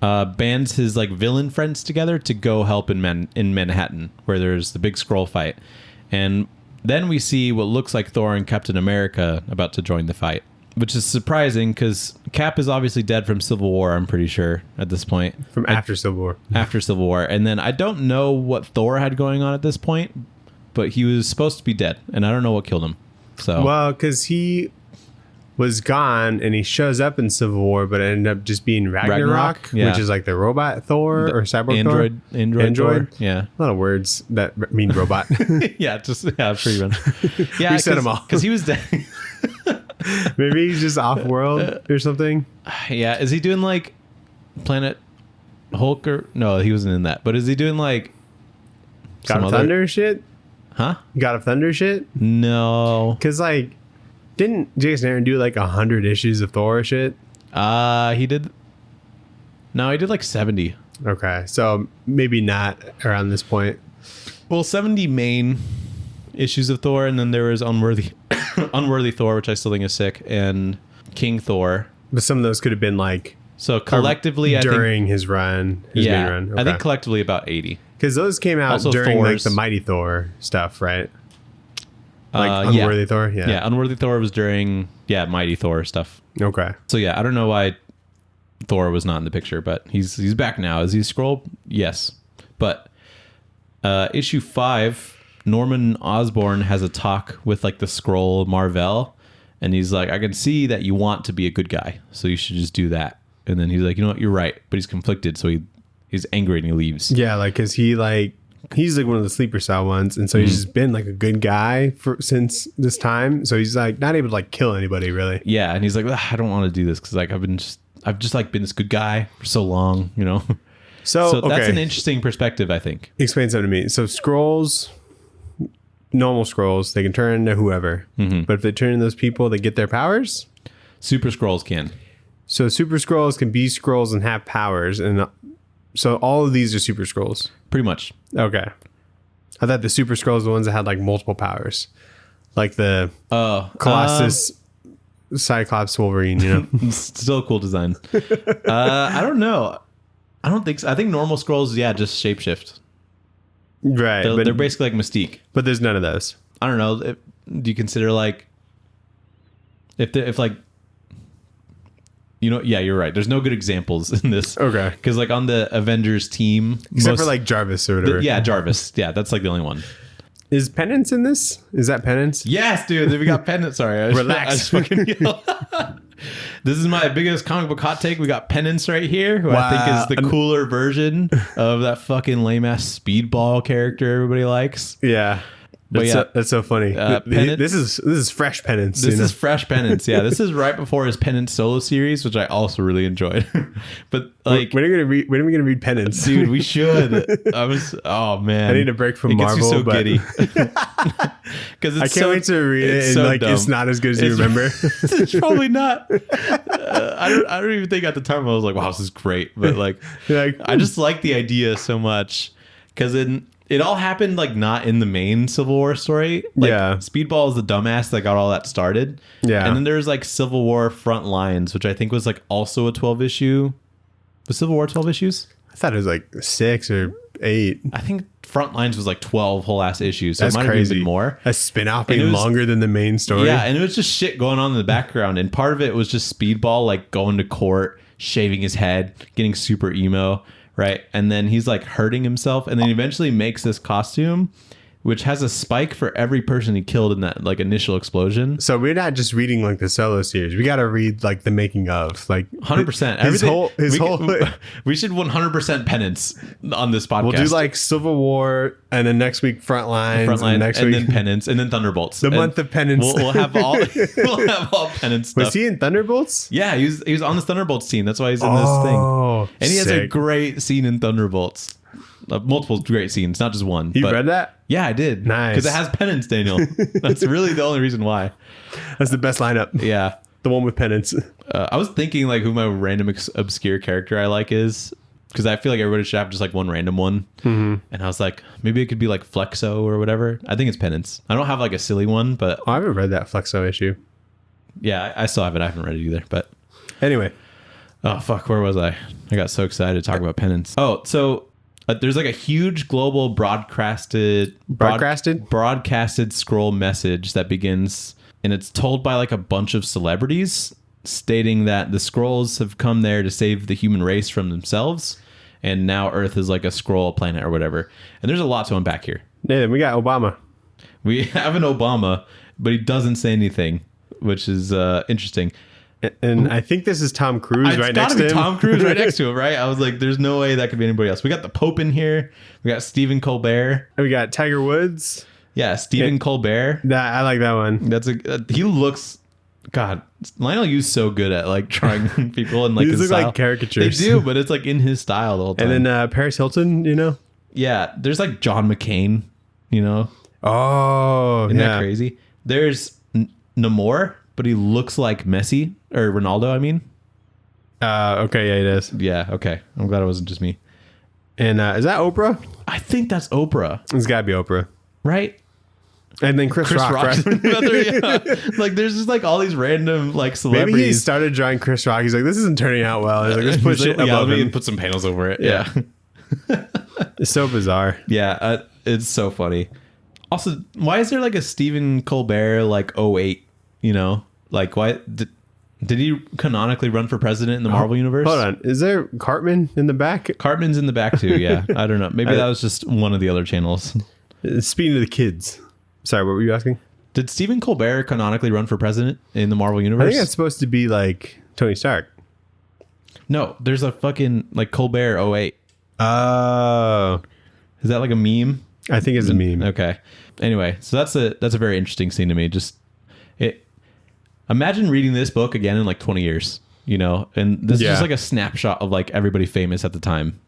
bands his like villain friends together to go help in Manhattan, where there's the big Skrull fight. And then we see what looks like Thor and Captain America about to join the fight, which is surprising because Cap is obviously dead from Civil War, I'm pretty sure, at this point. From after Civil War. After Civil War. And then I don't know what Thor had going on at this point, but he was supposed to be dead, and I don't know what killed him. So Well, because he was gone and he shows up in Civil War, but it ended up just being Ragnarok, yeah. which is like the robot Thor or cyborg Thor. Android Thor. Yeah. A lot of words that mean robot. Yeah, pretty much. Yeah, We said 'em all. because he was dead. Maybe he's just off world or something. Yeah, is he doing like Planet Hulk or no? He wasn't in that. But is he doing like God of Thunder shit? Huh? God of Thunder shit? No. Because like, didn't Jason Aaron do like 100 issues of Thor shit? He did. No, he did like 70. Okay, so maybe not around this point. Well, 70 main issues of Thor, and then there was Unworthy Thor, which I still think is sick, and King Thor. But some of those could have been like So collectively, during his main run. I think collectively about 80. Because those came out Also during like Thor's- the Mighty Thor stuff, right? Like Unworthy Thor? Yeah, Unworthy Thor was during, Mighty Thor stuff. Okay. So yeah, I don't know why Thor was not in the picture, but he's back now. Is he Skrull? Yes. But issue 5, Norman Osborn has a talk with like the Skrull Marvel, and he's like, I can see that you want to be a good guy, so you should just do that. And then he's like, you know what, you're right, but he's conflicted, so he's angry and he leaves. Yeah, like because he's like one of the sleeper cell ones, and so he's just been like a good guy since this time. So he's like not able to like kill anybody really. Yeah, and he's like, I don't want to do this because like I've just like been this good guy for so long, you know. So that's an interesting perspective, I think. Explain something to me. So Skrulls, normal Skrulls, they can turn into whoever, but if they turn into those people, they get their powers. Super Skrulls can. So Super Skrulls can be Skrulls and have powers, and so all of these are Super Skrulls. Pretty much. Okay. I thought the Super Skrulls were the ones that had like multiple powers. Like the Colossus, Cyclops, Wolverine, you know? Still a cool design. I don't know. I don't think so. I think normal Skrulls, just shapeshift. Right. They're basically like Mystique. But there's none of those. I don't know. Do you consider like if like, you know, yeah, you're right. There's no good examples in this. Okay. Because like on the Avengers team, Except for like Jarvis or whatever. Jarvis. Yeah, that's like the only one. Is Penance in this? Is that Penance? Yes, dude. We got Penance. Sorry. Relax. I just fucking yelled. This is my biggest comic book hot take. We got Penance right here, who I think is the cooler version of that fucking lame ass Speedball character everybody likes. Yeah. That's so funny. This is fresh Penance. This is fresh Penance. Yeah, this is right before his Penance solo series, which I also really enjoyed. But like, when are we gonna read Penance, dude? We should. Oh man, I need a break from Marvel. Gets you so giddy. Because I can't wait to read it. And so like, dumb. it's not as good as you remember. It's probably not. I don't even think at the time I was like, wow, this is great. But like, I just like the idea so much because it all happened like not in the main Civil War story. Like, Yeah. Speedball is the dumbass that got all that started. Yeah. And then there's like Civil War Front Lines, which I think was like also a 12 issue. Was Civil War 12 issues? I thought it was like 6 or 8. I think Front Lines was like 12 whole ass issues. So That's it might crazy. have been more. A spin-off And it being was- longer than the main story. Yeah, and it was just shit going on in the background. And part of it was just Speedball like going to court, shaving his head, getting super emo, right? And then he's like hurting himself, and then he eventually makes this costume which has a spike for every person he killed in that like initial explosion. So we're not just reading like the solo series. We got to read like the making of, like 100%. We should 100% penance on this podcast. We'll do like Civil War, and then next week Frontlines, and next week then penance, and then Thunderbolts. The month of penance. We'll have all penance stuff. Was he in Thunderbolts? Yeah, he was on this Thunderbolts team. That's why he's in this thing. And he has a great scene in Thunderbolts. Multiple great scenes, not just one. You read that? Yeah, I did. Nice. Because it has penance, Daniel. That's really the only reason why. That's the best lineup. Yeah. The one with penance. I was thinking like who my random obscure character I like is, because I feel like everybody should have just like one random one. Mm-hmm. And I was like, maybe it could be like Flexo or whatever. I think it's penance. I don't have like a silly one, but I haven't read that Flexo issue. Yeah, I still have it. I haven't read it either. But anyway. Oh, fuck. Where was I? I got so excited to talk about penance. Oh, so there's like a huge global broadcasted scroll message that begins, and it's told by like a bunch of celebrities stating that the Skrulls have come there to save the human race from themselves, and now Earth is like a Skrull planet or whatever. And there's a lot to unpack here. Nathan, we got Obama. We have an Obama, but he doesn't say anything, which is interesting. And I think this is Tom Cruise right next to him. It's gotta be Tom Cruise right next to him, right? I was like, there's no way that could be anybody else. We got the Pope in here. We got Stephen Colbert. We got Tiger Woods. Yeah, Stephen Colbert. I like that one. He looks... God, Lionel Yu's so good at like drawing people and like These his look style. like caricatures. They do, but it's like in his style the whole time. And then Paris Hilton, you know? Yeah, there's like John McCain, you know? Oh, Isn't that crazy? There's Namor, but he looks like Messi or Ronaldo, I mean. Okay, yeah, it is. Yeah, okay. I'm glad it wasn't just me. And is that Oprah? I think that's Oprah. It's got to be Oprah. Right? And then Chris Rock, right? Like, there's just like all these random like celebrities. Maybe he started drawing Chris Rock. He's like, this isn't turning out well. He's like, let's put shit above let me him. put some panels over it. Yeah. It's so bizarre. Yeah, it's so funny. Also, why is there like a Stephen Colbert like 08? You know, like why did he canonically run for president in the Marvel universe? Hold on, is there Cartman in the back? Cartman's in the back too. Yeah, I don't know. Maybe that was just one of the other channels. Speaking to the kids. Sorry, what were you asking? Did Stephen Colbert canonically run for president in the Marvel universe? I think that's supposed to be like Tony Stark. No, there's a fucking like Colbert 08. Oh, is that like a meme? I think it's a meme. Okay. Anyway, so that's a very interesting scene to me. Just imagine reading this book again in like 20 years, you know, and this is just like a snapshot of like everybody famous at the time.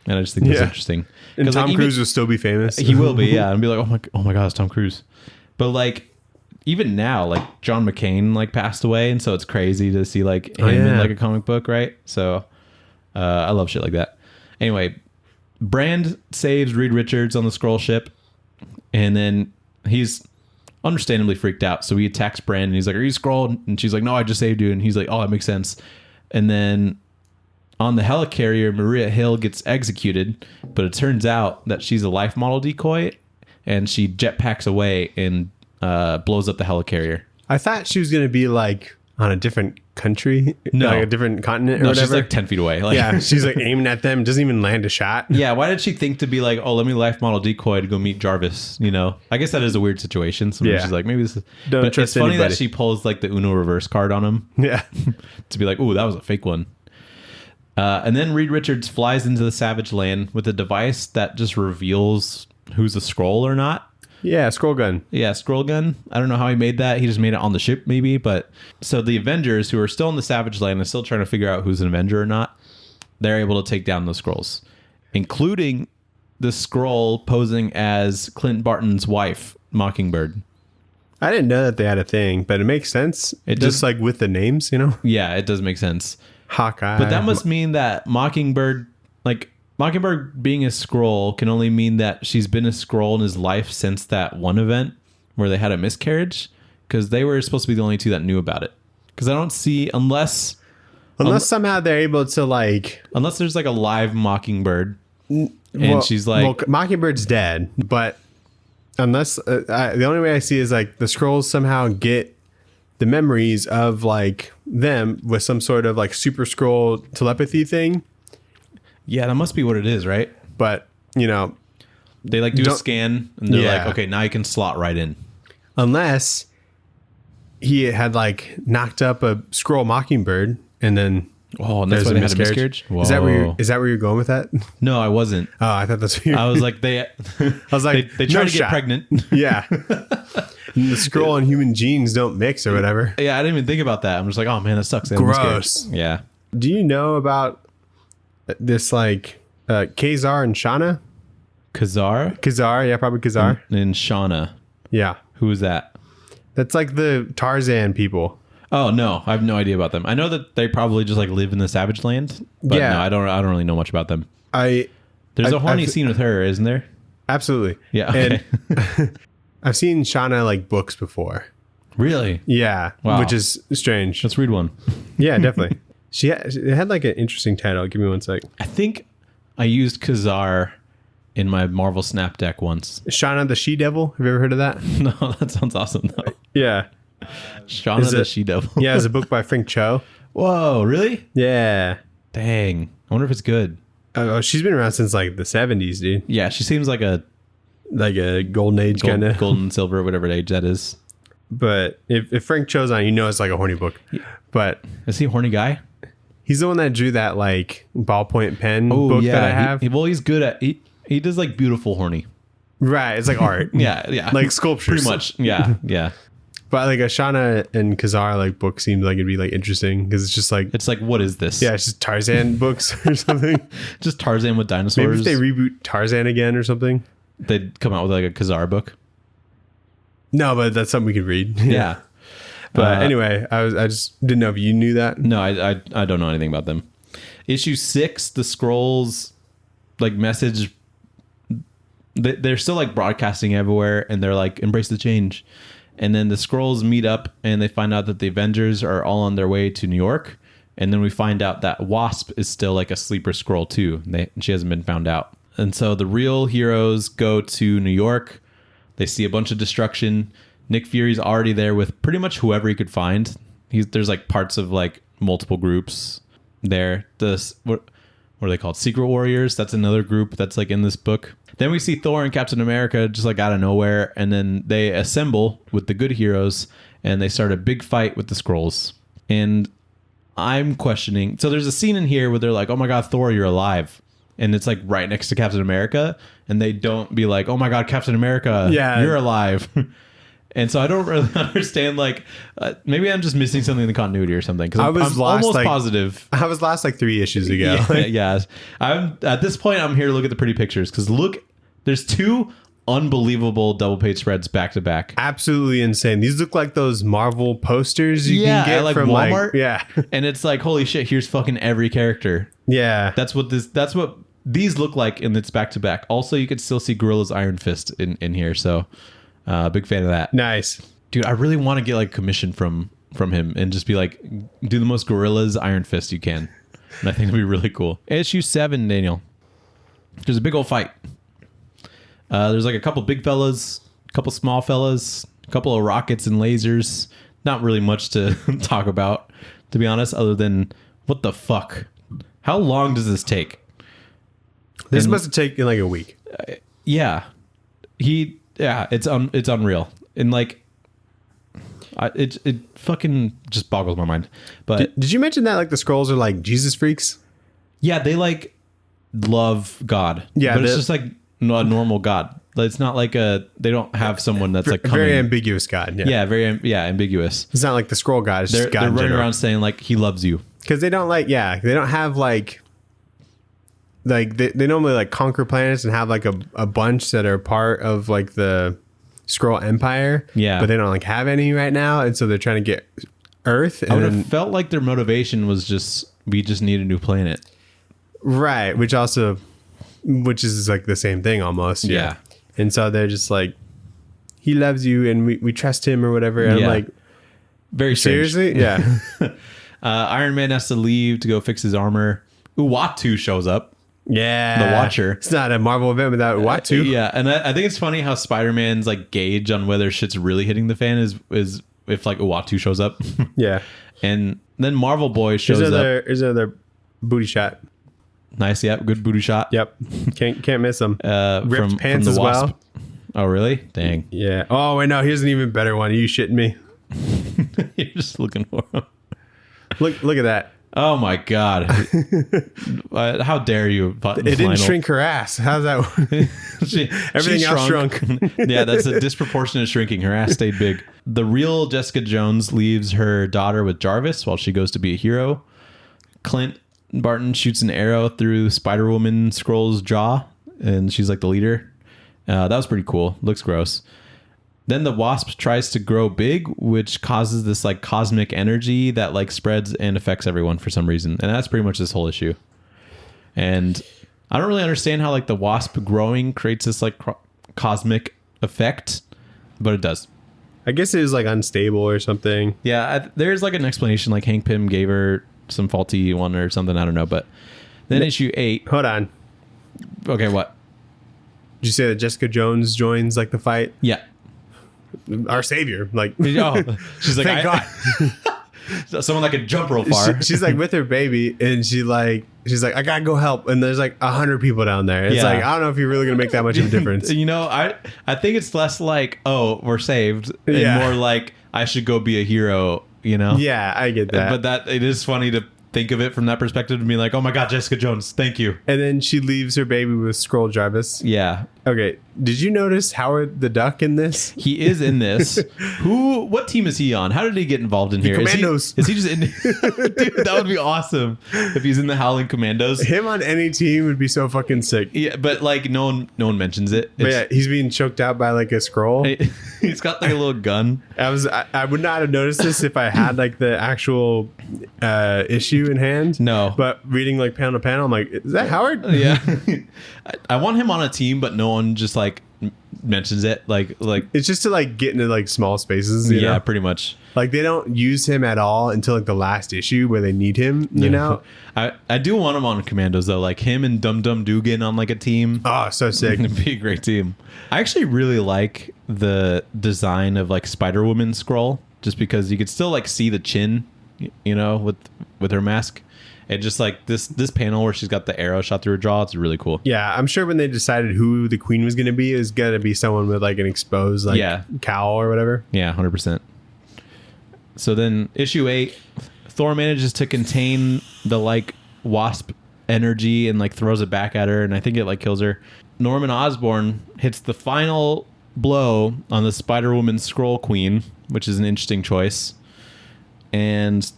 And I just think that's interesting. And Tom Cruise will still be famous. He will be, yeah. And be like, oh my God, it's Tom Cruise. But like, even now, like John McCain like passed away. And so it's crazy to see like him in like a comic book, right? So I love shit like that. Anyway, Brand saves Reed Richards on the Skrull ship. And then he's understandably freaked out. So he attacks Brand and he's like, are you Skrull? And she's like, no, I just saved you. And he's like, oh, that makes sense. And then on the helicarrier, Maria Hill gets executed, but it turns out that she's a life model decoy, and she jetpacks away and blows up the helicarrier. I thought she was going to be like on a different country, like a different continent or whatever. She's like 10 feet away. Like, yeah, she's like aiming at them, doesn't even land a shot. Yeah, why did she think to be like, oh, let me life model decoy to go meet Jarvis, you know? I guess that is a weird situation. Sometimes she's like, maybe this is... Don't trust it's funny anybody. that she pulls like the Uno reverse card on him. Yeah. To be like, oh, that was a fake one. And then Reed Richards flies into the Savage Land with a device that just reveals who's a Skrull or not. Yeah, scroll gun. Yeah, scroll gun. I don't know how he made that. He just made it on the ship, maybe. But so the Avengers, who are still in the Savage Land and still trying to figure out who's an Avenger or not, they're able to take down the Skrulls, including the Skrull posing as Clint Barton's wife, Mockingbird. I didn't know that they had a thing, but it makes sense. It just like with the names, you know? Yeah, it does make sense. Hawkeye. But that must mean that Mockingbird, like, Mockingbird being a Skrull can only mean that she's been a Skrull in his life since that one event where they had a miscarriage, because they were supposed to be the only two that knew about it. Because I don't see, unless somehow they're able to like, unless there's like a live Mockingbird and she's like, well, Mockingbird's dead, but unless the only way I see is like the Skrulls somehow get the memories of like them with some sort of like super Skrull telepathy thing. yeah, that must be what it is, right? But you know, They like do a scan and they're Yeah. like, okay, now you can slot right in. unless he had like knocked up a Skrull Mockingbird and then Oh, and that's there's why they had a miscarriage? Is that Whoa. where you're going with that? No, I wasn't. Oh, I thought that's what I was like, I was like, they try no to get shot. pregnant. Yeah. And the Skrull and human genes don't mix or whatever. Yeah, I didn't even think about that. I'm just like, oh man, that sucks. They had a miscarriage. Gross. Yeah. Do you know about this like Kazar and Shauna? Kazar, yeah, probably Kazar. And Shauna. Yeah. Who is that? That's like the Tarzan people. Oh no, I have no idea about them. I know that they probably just like live in the Savage Land, but Yeah. no, I don't really know much about them. There's There's a horny scene with her, isn't there? Absolutely. Yeah. Okay. And I've seen Shauna like books before. Really? Yeah. Wow. Which is strange. Let's read one. Yeah, definitely. It had like an interesting title. Give me one sec. I think I used Kazar in my Marvel Snap deck once. Shauna the She-Devil. Have you ever heard of that? No, that sounds awesome though. Yeah. Shauna Is the it- She-Devil. Yeah, it's a book by Frank Cho. Whoa, really? Yeah. Dang. I wonder if it's good. Oh, she's been around since like the 70s, dude. Yeah, she seems like a Like a golden age kind of. gold and silver, whatever age that is. But if Frank Cho's on, you know it's like a horny book. But Is he a horny guy? he's the one that drew that like ballpoint pen book that I have. He's good at he does like beautiful horny. Right. It's like art. Yeah. Like sculptures. Pretty much. Yeah. Yeah. But like a Shauna and Kazar like book seemed like it'd be like interesting because it's just like, It's like, what is this? yeah, it's just Tarzan books or something. Just Tarzan with Maybe dinosaurs. if they reboot Tarzan again or something. They'd come out with like a Kazar book. No, but that's something we could read. Yeah. But anyway, I just didn't know if you knew that. No, I don't know anything about them. Issue 6, the Skrulls like message. They're still like broadcasting everywhere, and they're like, embrace the change. And then the Skrulls meet up, and they find out that the Avengers are all on their way to New York. And then we find out that Wasp is still like a sleeper Skrull too. She hasn't been found out. And so the real heroes go to New York. They see a bunch of destruction. Nick Fury's already there with pretty much whoever he could find. There's like parts of like multiple groups there. What are they called? Secret Warriors. That's another group that's like in this book. Then we see Thor and Captain America just like out of nowhere, and then they assemble with the good heroes and they start a big fight with the Skrulls. And I'm questioning. So there's a scene in here where they're like, "Oh my God, Thor, you're alive." And it's like right next to Captain America, and they don't be like, "Oh my God, Captain America, Yeah. you're alive." And so I don't really understand. Like, maybe I'm just missing something in the continuity or something. Because I'm almost positive. I was last like 3 issues ago. Yeah. I'm at this point. I'm here to look at the pretty pictures because look, there's 2 unbelievable double page spreads back to back. Absolutely insane. These look like those Marvel posters you can get at, like, from Walmart. Like, yeah. And it's like, holy shit, here's fucking every character. Yeah. That's what these look like, and it's back to back. Also, you could still see Gorilla's Iron Fist in here. So, big fan of that. Nice. Dude, I really want to get like commission from him and just be like, do the most Gorilla's Iron Fist you can. And I think it'd be really cool. Issue 7, Daniel. There's a big old fight. There's like a couple big fellas, a couple small fellas, a couple of rockets and lasers. Not really much to talk about, to be honest, other than what the fuck? How long does this take? This must have taken like a week. Yeah. It's unreal. And like, it fucking just boggles my mind. But Did you mention that like the Skrulls are like Jesus freaks? yeah, they like love God. Yeah, but it's just like a normal God. It's not like they don't have someone that's like coming. Very ambiguous God. Yeah. Yeah, very ambiguous. It's not like the Skrull God. It's just God They're in running general. around saying like he loves you. Because they don't like, they don't have like they normally like conquer planets and have like a bunch that are part of like the Skrull Empire. Yeah. But they don't like have any right now. And so they're trying to get Earth. And I would then, have felt like their motivation was just we just need a new planet. right. Which also which is like the same thing almost. Yeah. And so they're just like, he loves you and we trust him or whatever. And I'm like, very strange. seriously? Yeah. Iron Man has to leave to go fix his armor. Uatu shows up. Yeah. The Watcher. It's not a Marvel event without Uatu. Yeah. And I think it's funny how Spider-Man's like gauge on whether shit's really hitting the fan is if like Uatu shows up. Yeah. And then Marvel Boy shows up. There's another booty shot. Nice. Yeah. Good booty shot. Yep. Can't miss them. Ripped From pants the as Wasp. well. Oh, really? Dang. Yeah. Oh, wait, no. Here's an even better one. Are you shitting me? You're just looking for him. Look at that. Oh my God. How dare you? It didn't shrink her ass. How's that? Everything else shrunk. Yeah, that's a disproportionate shrinking. Her ass stayed big. The real Jessica Jones leaves her daughter with Jarvis while she goes to be a hero. Clint Barton shoots an arrow through Spider-Woman Skrull's jaw, and she's like the leader. That was pretty cool. Looks gross. Then the Wasp tries to grow big, which causes this like cosmic energy that like spreads and affects everyone for some reason. And that's pretty much this whole issue. And I don't really understand how like the Wasp growing creates this like cosmic effect, but it does. I guess it was like unstable or something. Yeah, there's like an explanation, like Hank Pym gave her some faulty one or something. I don't know. But then issue 8. Hold on. Okay, what? Did you say that Jessica Jones joins like the fight? Yeah. Our savior. Like, oh, she's like, thank God. Someone that could jump real far. She's like with her baby, and she's like, I gotta go help. And there's like 100 people down there. It's like, I don't know if you're really gonna make that much of a difference. You know, I think it's less like, oh, we're saved, and more like I should go be a hero. You know? Yeah, I get that. But that it is funny to think of it from that perspective and be like, oh my God, Jessica Jones, thank you. And then she leaves her baby with Skrull Jarvis. Yeah. Okay. Did you notice Howard the Duck in this? He is in this. What team is he on? How did he get involved in here? Commandos. Is he just in? Dude, that would be awesome if he's in the Howling Commandos. Him on any team would be so fucking sick. Yeah, but like no one mentions it. But yeah, he's being choked out by like a Skrull. He's got like a little gun. I would not have noticed this if I had like the actual issue in hand. No. But reading like panel to panel, I'm like, is that Howard? Yeah. I want him on a team, but no one just like mentions it. Like it's just to like get into like small spaces. You know? Pretty much. Like they don't use him at all until like the last issue where they need him. You know. I do want him on Commandos though. Like him and Dum Dum Dugan on like a team. Oh, so sick. It'd be a great team. I actually really like the design of like Spider-Woman Skrull, just because you could still like see the chin, you know, with her mask. And just like this panel where she's got the arrow shot through her jaw, it's really cool. Yeah, I'm sure when they decided who the queen was going to be, it was going to be someone with like an exposed like cowl or whatever. Yeah, 100%. So then issue 8, Thor manages to contain the like Wasp energy and like throws it back at her, and I think it like kills her. Norman Osborn hits the final blow on the Spider-Woman Skrull Queen, which is an interesting choice. And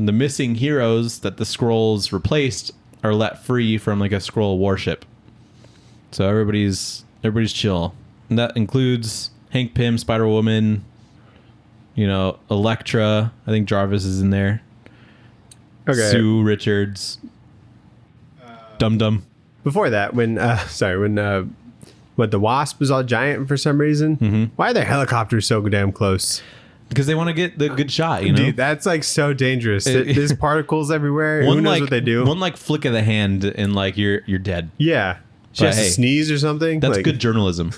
the missing heroes that the Skrulls replaced are let free from like a Skrull warship. So everybody's chill. And that includes Hank Pym, Spider-Woman, you know, Elektra. I think Jarvis is in there. Okay. Sue Richards. Dum Dum. Before that, when the Wasp was all giant for some reason, why are their helicopters so damn close? Because they want to get the good shot, you know? Dude, that's like so dangerous. There's particles everywhere. Who knows what they do? One like flick of the hand and like you're dead. Yeah. She has to sneeze or something. That's like, good journalism.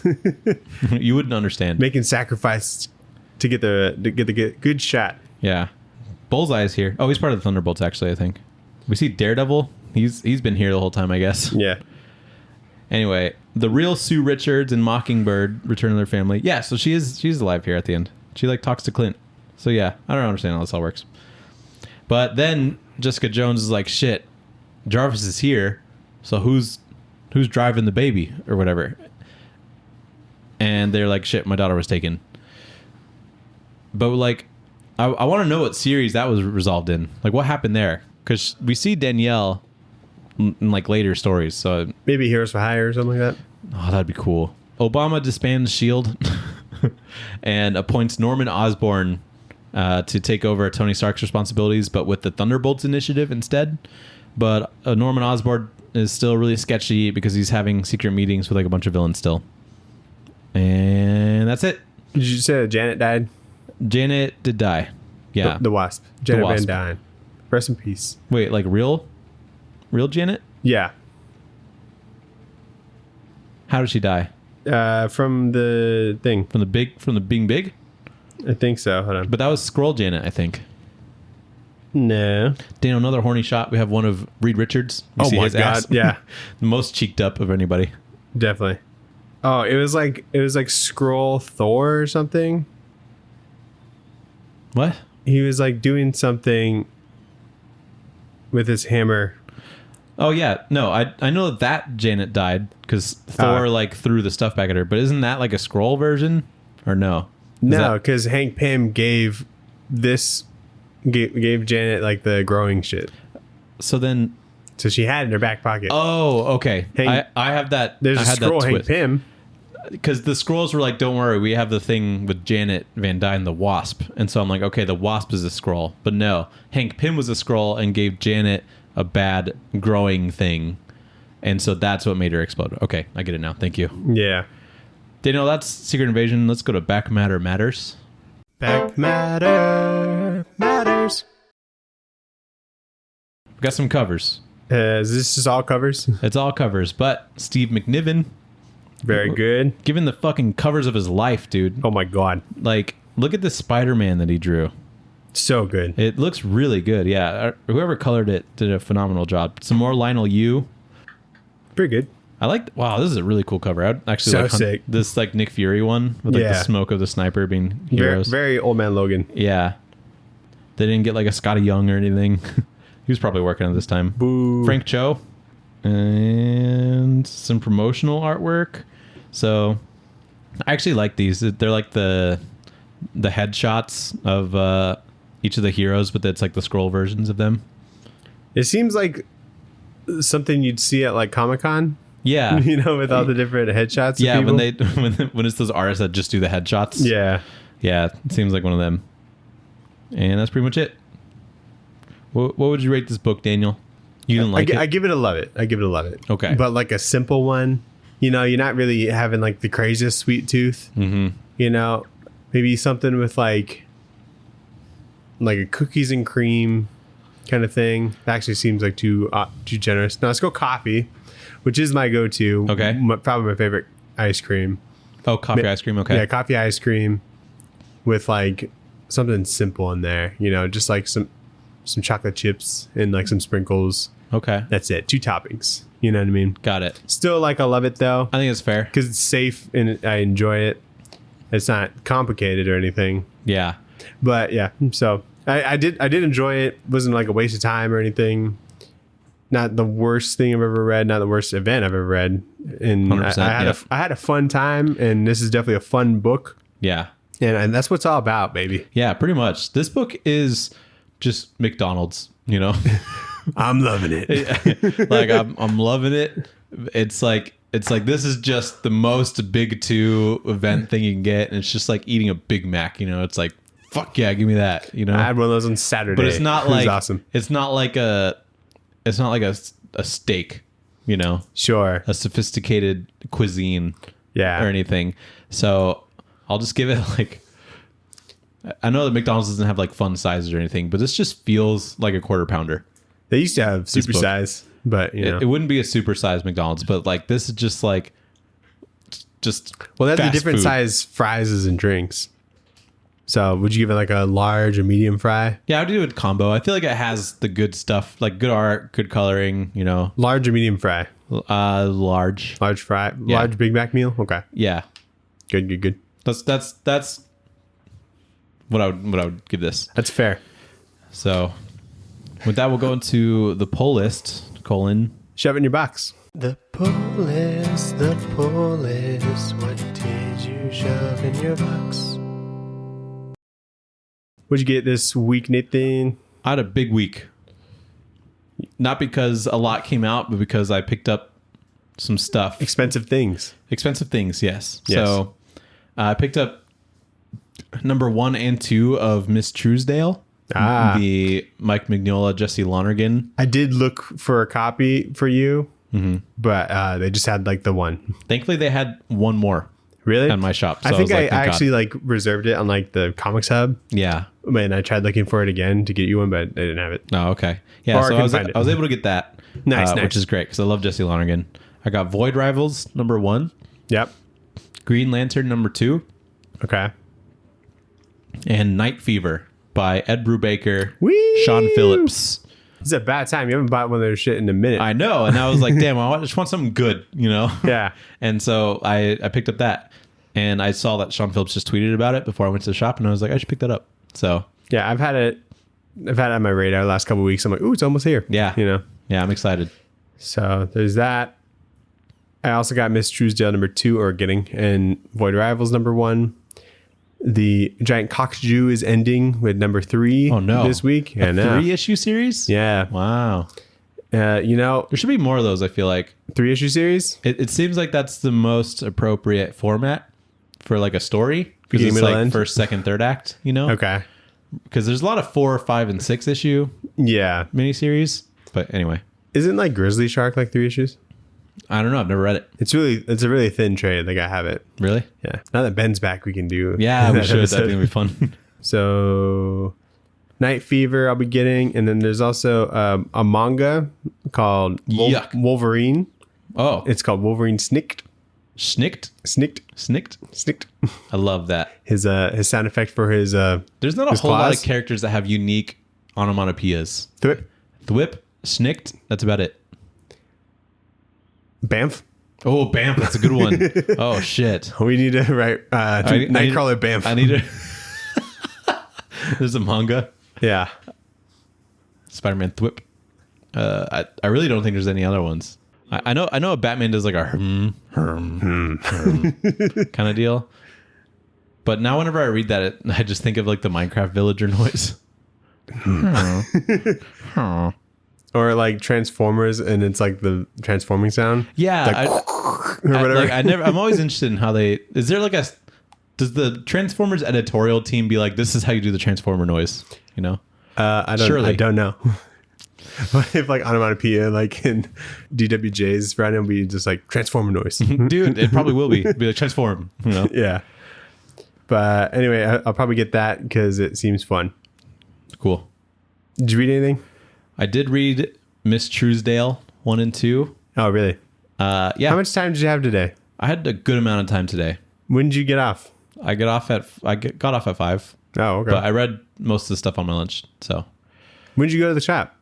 You wouldn't understand. Making sacrifice to get the good shot. Yeah. Bullseye is here. Oh, he's part of the Thunderbolts, actually, I think. We see Daredevil. He's been here the whole time, I guess. Yeah. Anyway, the real Sue Richards and Mockingbird return to their family. Yeah, so she's alive here at the end. She like talks to Clint. So yeah, I don't understand how this all works. But then Jessica Jones is like, shit, Jarvis is here. So who's driving the baby or whatever? And they're like, shit, my daughter was taken. But like, I want to know what series that was resolved in. Like what happened there? Because we see Danielle in like later stories. So maybe Heroes for Hire or something like that. Oh, that'd be cool. Obama disbands S.H.I.E.L.D. and appoints Norman Osborn to take over Tony Stark's responsibilities, but with the Thunderbolts initiative instead. But Norman Osborn is still really sketchy because he's having secret meetings with like a bunch of villains still. And that's it. Did you say that Janet died? Janet did die. Yeah. The Wasp. Janet Wasp. Van Dyne. Rest in peace. Wait, like real Janet? Yeah. How did she die? From the thing. From the being big? I think so. Hold on. But that was Skrull Janet, I think. No. Daniel, another horny shot. We have one of Reed Richards. You see my his God. ass? Yeah. The most cheeked up of anybody. Definitely. Oh, it was like Skrull Thor or something. What? He was like doing something with his hammer. Oh yeah, no, I know that Janet died because Thor like threw the stuff back at her. But isn't that like a Skrull version, or no? No, because Hank Pym gave Janet like the growing shit. So then, So she had it in her back pocket. oh okay, I have that. There's I a had Skrull that Hank twist. Pym. Because the Skrulls were like, don't worry, we have the thing with Janet Van Dyne, the Wasp. And so I'm like, okay, the Wasp is a Skrull. But no, Hank Pym was a Skrull and gave Janet a bad growing thing. And so that's what made her explode. Okay, I get it now. Thank you. Yeah. Daniel, that's Secret Invasion. Let's go to Back Matter Matters. Back matter matters. We got some covers. Is this just all covers? It's all covers, but Steve McNiven, Very good. given the fucking covers of his life, dude. Oh my God. Like, look at the Spider-Man that he drew. So good. It looks really good. Yeah, whoever colored it did a phenomenal job. Some more Lionel Yu. Pretty good. I like. Wow, this is a really cool cover. I'd actually So like sick. this like Nick Fury one with like the Yeah. smoke of the sniper being Very, heroes. very Old Man Logan. Yeah, they didn't get like a Scotty Young or anything. He was probably working on this time. Boo. Frank Cho and some promotional artwork. So I actually like these. They're like the headshots of each of the heroes, but that's like the Skrull versions of them. It seems like something you'd see at like Comic-Con. Yeah, You know, with all the different headshots. of yeah. people. When it's those artists that just do the headshots. Yeah. Yeah, it seems like one of them. And that's pretty much it. What would you rate this book, Daniel? You didn't like I it? give it a love it. I give it a love it. Okay. But like a simple one, you know, you're not really having like the craziest sweet tooth. Mm-hmm. You know, maybe something with like a cookies and cream kind of thing. That actually seems like too generous. Now let's go coffee, which is my go-to. Okay. Probably my favorite ice cream. Oh, coffee ice cream. Okay. Yeah, coffee ice cream with like something simple in there. You know, just like some chocolate chips and like some sprinkles. Okay. That's it. 2 toppings. You know what I mean? Got it. Still like I love it though, I think it's fair. because it's safe and I enjoy it. It's not complicated or anything. Yeah. But yeah, so I did enjoy it. Wasn't like a waste of time or anything. Not the worst thing I've ever read. Not the worst event I've ever read. And 100%, I had a fun time, and this is definitely a fun book. Yeah. And that's what it's all about, baby. Yeah, pretty much. This book is just McDonald's, you know? I'm loving it. Like I'm loving it. It's like this is just the most big 2 event thing you can get, and it's just like eating a Big Mac, you know? It's like, fuck yeah, give me that, you know? I had one of those on Saturday. But it's not It was like awesome. It's not like a steak, you know, Sure. a sophisticated cuisine Yeah. or anything. So I'll just give it like, I know that McDonald's doesn't have like fun sizes or anything, but this just feels like a quarter pounder. They used to have super book. size, but you know. It wouldn't be a super sized McDonald's, but like this is just like, Well, they have the fast different food. size fries and drinks. So would you give it like a large or medium fry? Yeah, I would do a combo. I feel like it has the good stuff, like good art, good coloring, you know, Large or medium fry? large. Large fry? Yeah. Large Big Mac meal? Okay. Yeah. Good. That's what I would give this. That's fair. So with that, we'll go into the poll list, : Shove it in your box. The pull list, what did you shove in your box? What'd you get this week, Nathan? I had a big week. Not because a lot came out, but because I picked up some stuff. Expensive things. Expensive things, yes. Yes. So I picked up number 1 and 2 of Miss Truesdale. Ah. The Mike Mignola, Jesse Lonergan. I did look for a copy for you, but they just had like the one. Thankfully, they had one more Really? on my shop. So I think was I like, thank God. actually like reserved it on like the Comics Hub. Yeah. And I tried looking for it again to get you one, but they didn't have it. Oh, okay. Yeah. Or So I couldn't find it. I was able to get that. Nice. Which is great because I love Jesse Lonergan. I got Void Rivals #1, Yep. Green Lantern #2, Okay. and Night Fever by Ed Brubaker, Whee! Sean Phillips. It's a bad time. You haven't bought one of their shit in a minute. I know, and I was like, damn, I just want something good, you know? Yeah. And so I picked up that, and I saw that Sean Phillips just tweeted about it before I went to the shop, and I was like, I should pick that up. So Yeah, I've had it on my radar the last couple of weeks. I'm like, ooh, it's almost here. yeah, You know. yeah, I'm excited. So there's that. I also got Miss Truesdale #2 or getting, and Void Rivals #1. The Giant Cockatoo is ending with #3. Oh no, this week. a 3-issue series. Yeah. Wow. You know, There should be more of those. I feel like 3-issue series. it seems like that's the most appropriate format for like a story because Beginning, it's middle, like end? first, second, third act. You know, Okay. because there's a lot of 4, 5, and 6 issue Yeah. miniseries. But anyway, Isn't like Grizzly Shark like 3 issues? I don't know. I've never read it. It's a really thin trade. Like I have it. Really? Yeah. Now that Ben's back, we can do. Yeah, we that should. episode. That'd be fun. So, Night Fever, I'll be getting, and then there's also a manga called Yuck. Wolverine. Oh, It's called Wolverine Snicked. Snicked. Snicked. I love that. His sound effect for his There's not a his whole lot claws. of characters that have unique onomatopoeias. Thwip. Thwip, Snicked. That's about it. Bamf. Oh, Bamf. That's a good one. Oh shit. We need to write Nightcrawler Bamf. I need to. There's a manga. Yeah. Spider-Man Thwip. I really don't think there's any other ones. I know a Batman does like a kind of deal. But now whenever I read that, I just think of like the Minecraft villager noise. Or like Transformers, and it's like the transforming sound. Yeah, Or whatever. I'm always interested in how does the Transformers editorial team be like, this is how you do the Transformer noise, you know? I Surely. don't know. What if like onomatopoeia, like in DWJ's right now, be just like transformer noise? Dude, it probably will be like transform, you know? Yeah. But anyway, I'll probably get that because it seems fun. Cool. Did you read anything? I did read Miss Truesdale 1 and 2. Oh, really? Yeah. How much time did you have today? I had a good amount of time today. When did you get off? I got off at 5, Oh, okay. but I read most of the stuff on my lunch. So When did you go to the shop?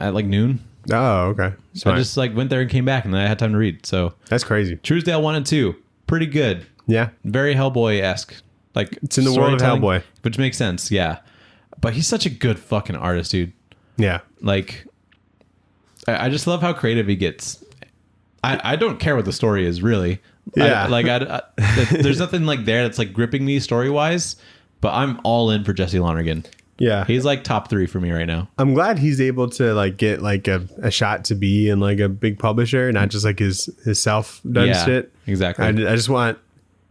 at like noon, Oh, okay. I just like went there and came back, and then I had time to read. So That's crazy. Truesdale 1 and 2, pretty good. Yeah. Very Hellboy-esque. Like It's in the world of storytelling, Hellboy. which makes sense. Yeah, but he's such a good fucking artist, dude. Yeah. Like, I just love how creative he gets. I don't care what the story is, really. Yeah. There's nothing like there that's like gripping me story wise, but I'm all in for Jesse Lonergan. Yeah. He's like top 3 for me right now. I'm glad he's able to like get like a shot to be in like a big publisher, not just like his self done Yeah, shit. exactly. I just want,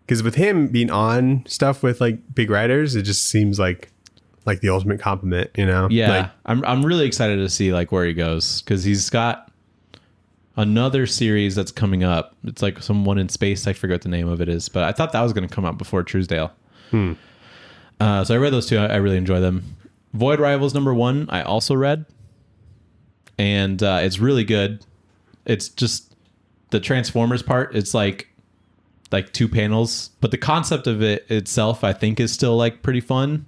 because with him being on stuff with like big writers, it just seems like the ultimate compliment, you know? Yeah, Like, I'm really excited to see like where he goes because he's got another series that's coming up. It's like some one in space. I forget what the name of it is, but I thought that was going to come out before Truesdale. So I read those two. I really enjoy them. Void Rivals #1 I also read, and it's really good. It's just the Transformers part. It's like 2 panels, but the concept of it itself I think is still like pretty fun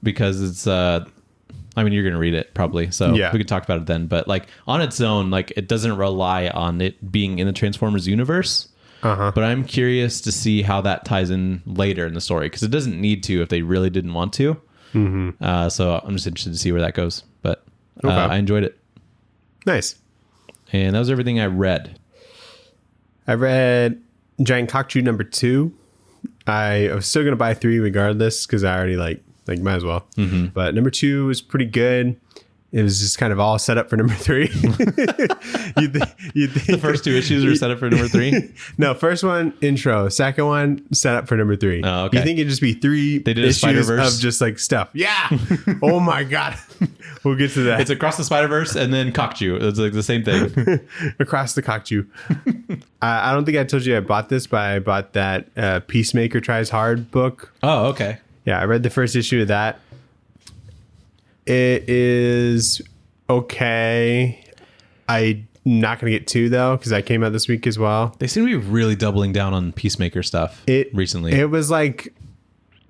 because it's I mean, you're going to read it probably, so Yeah. we could talk about it then. But like on its own, like it doesn't rely on it being in the Transformers universe. Uh-huh. But I'm curious to see how that ties in later in the story because it doesn't need to if they really didn't want to. So I'm just interested to see where that goes. But Okay. I enjoyed it, Nice. and that was everything I read. I read Giant Cockatoo #2. I was still gonna buy 3 regardless because I already like might as well. But #2 was pretty good. it was just kind of all set up for number 3. you'd think The first 2 issues were set up for number 3. No, first one intro, second one set up for number 3. Oh, okay. You think it'd just be 3 They did a issues Spider-Verse? of just like stuff? Yeah. Oh my god. We'll get to that. It's Across the Spider-Verse and then Cockchew. It's like the same thing. Across the cockchew. I don't think I told you I bought this, but I bought that Peacemaker Tries Hard book. Oh, okay. Yeah, I read the first issue of that. It is okay. I'm not going to get 2 though, because that came out this week as well. They seem to be really doubling down on Peacemaker stuff recently. It was like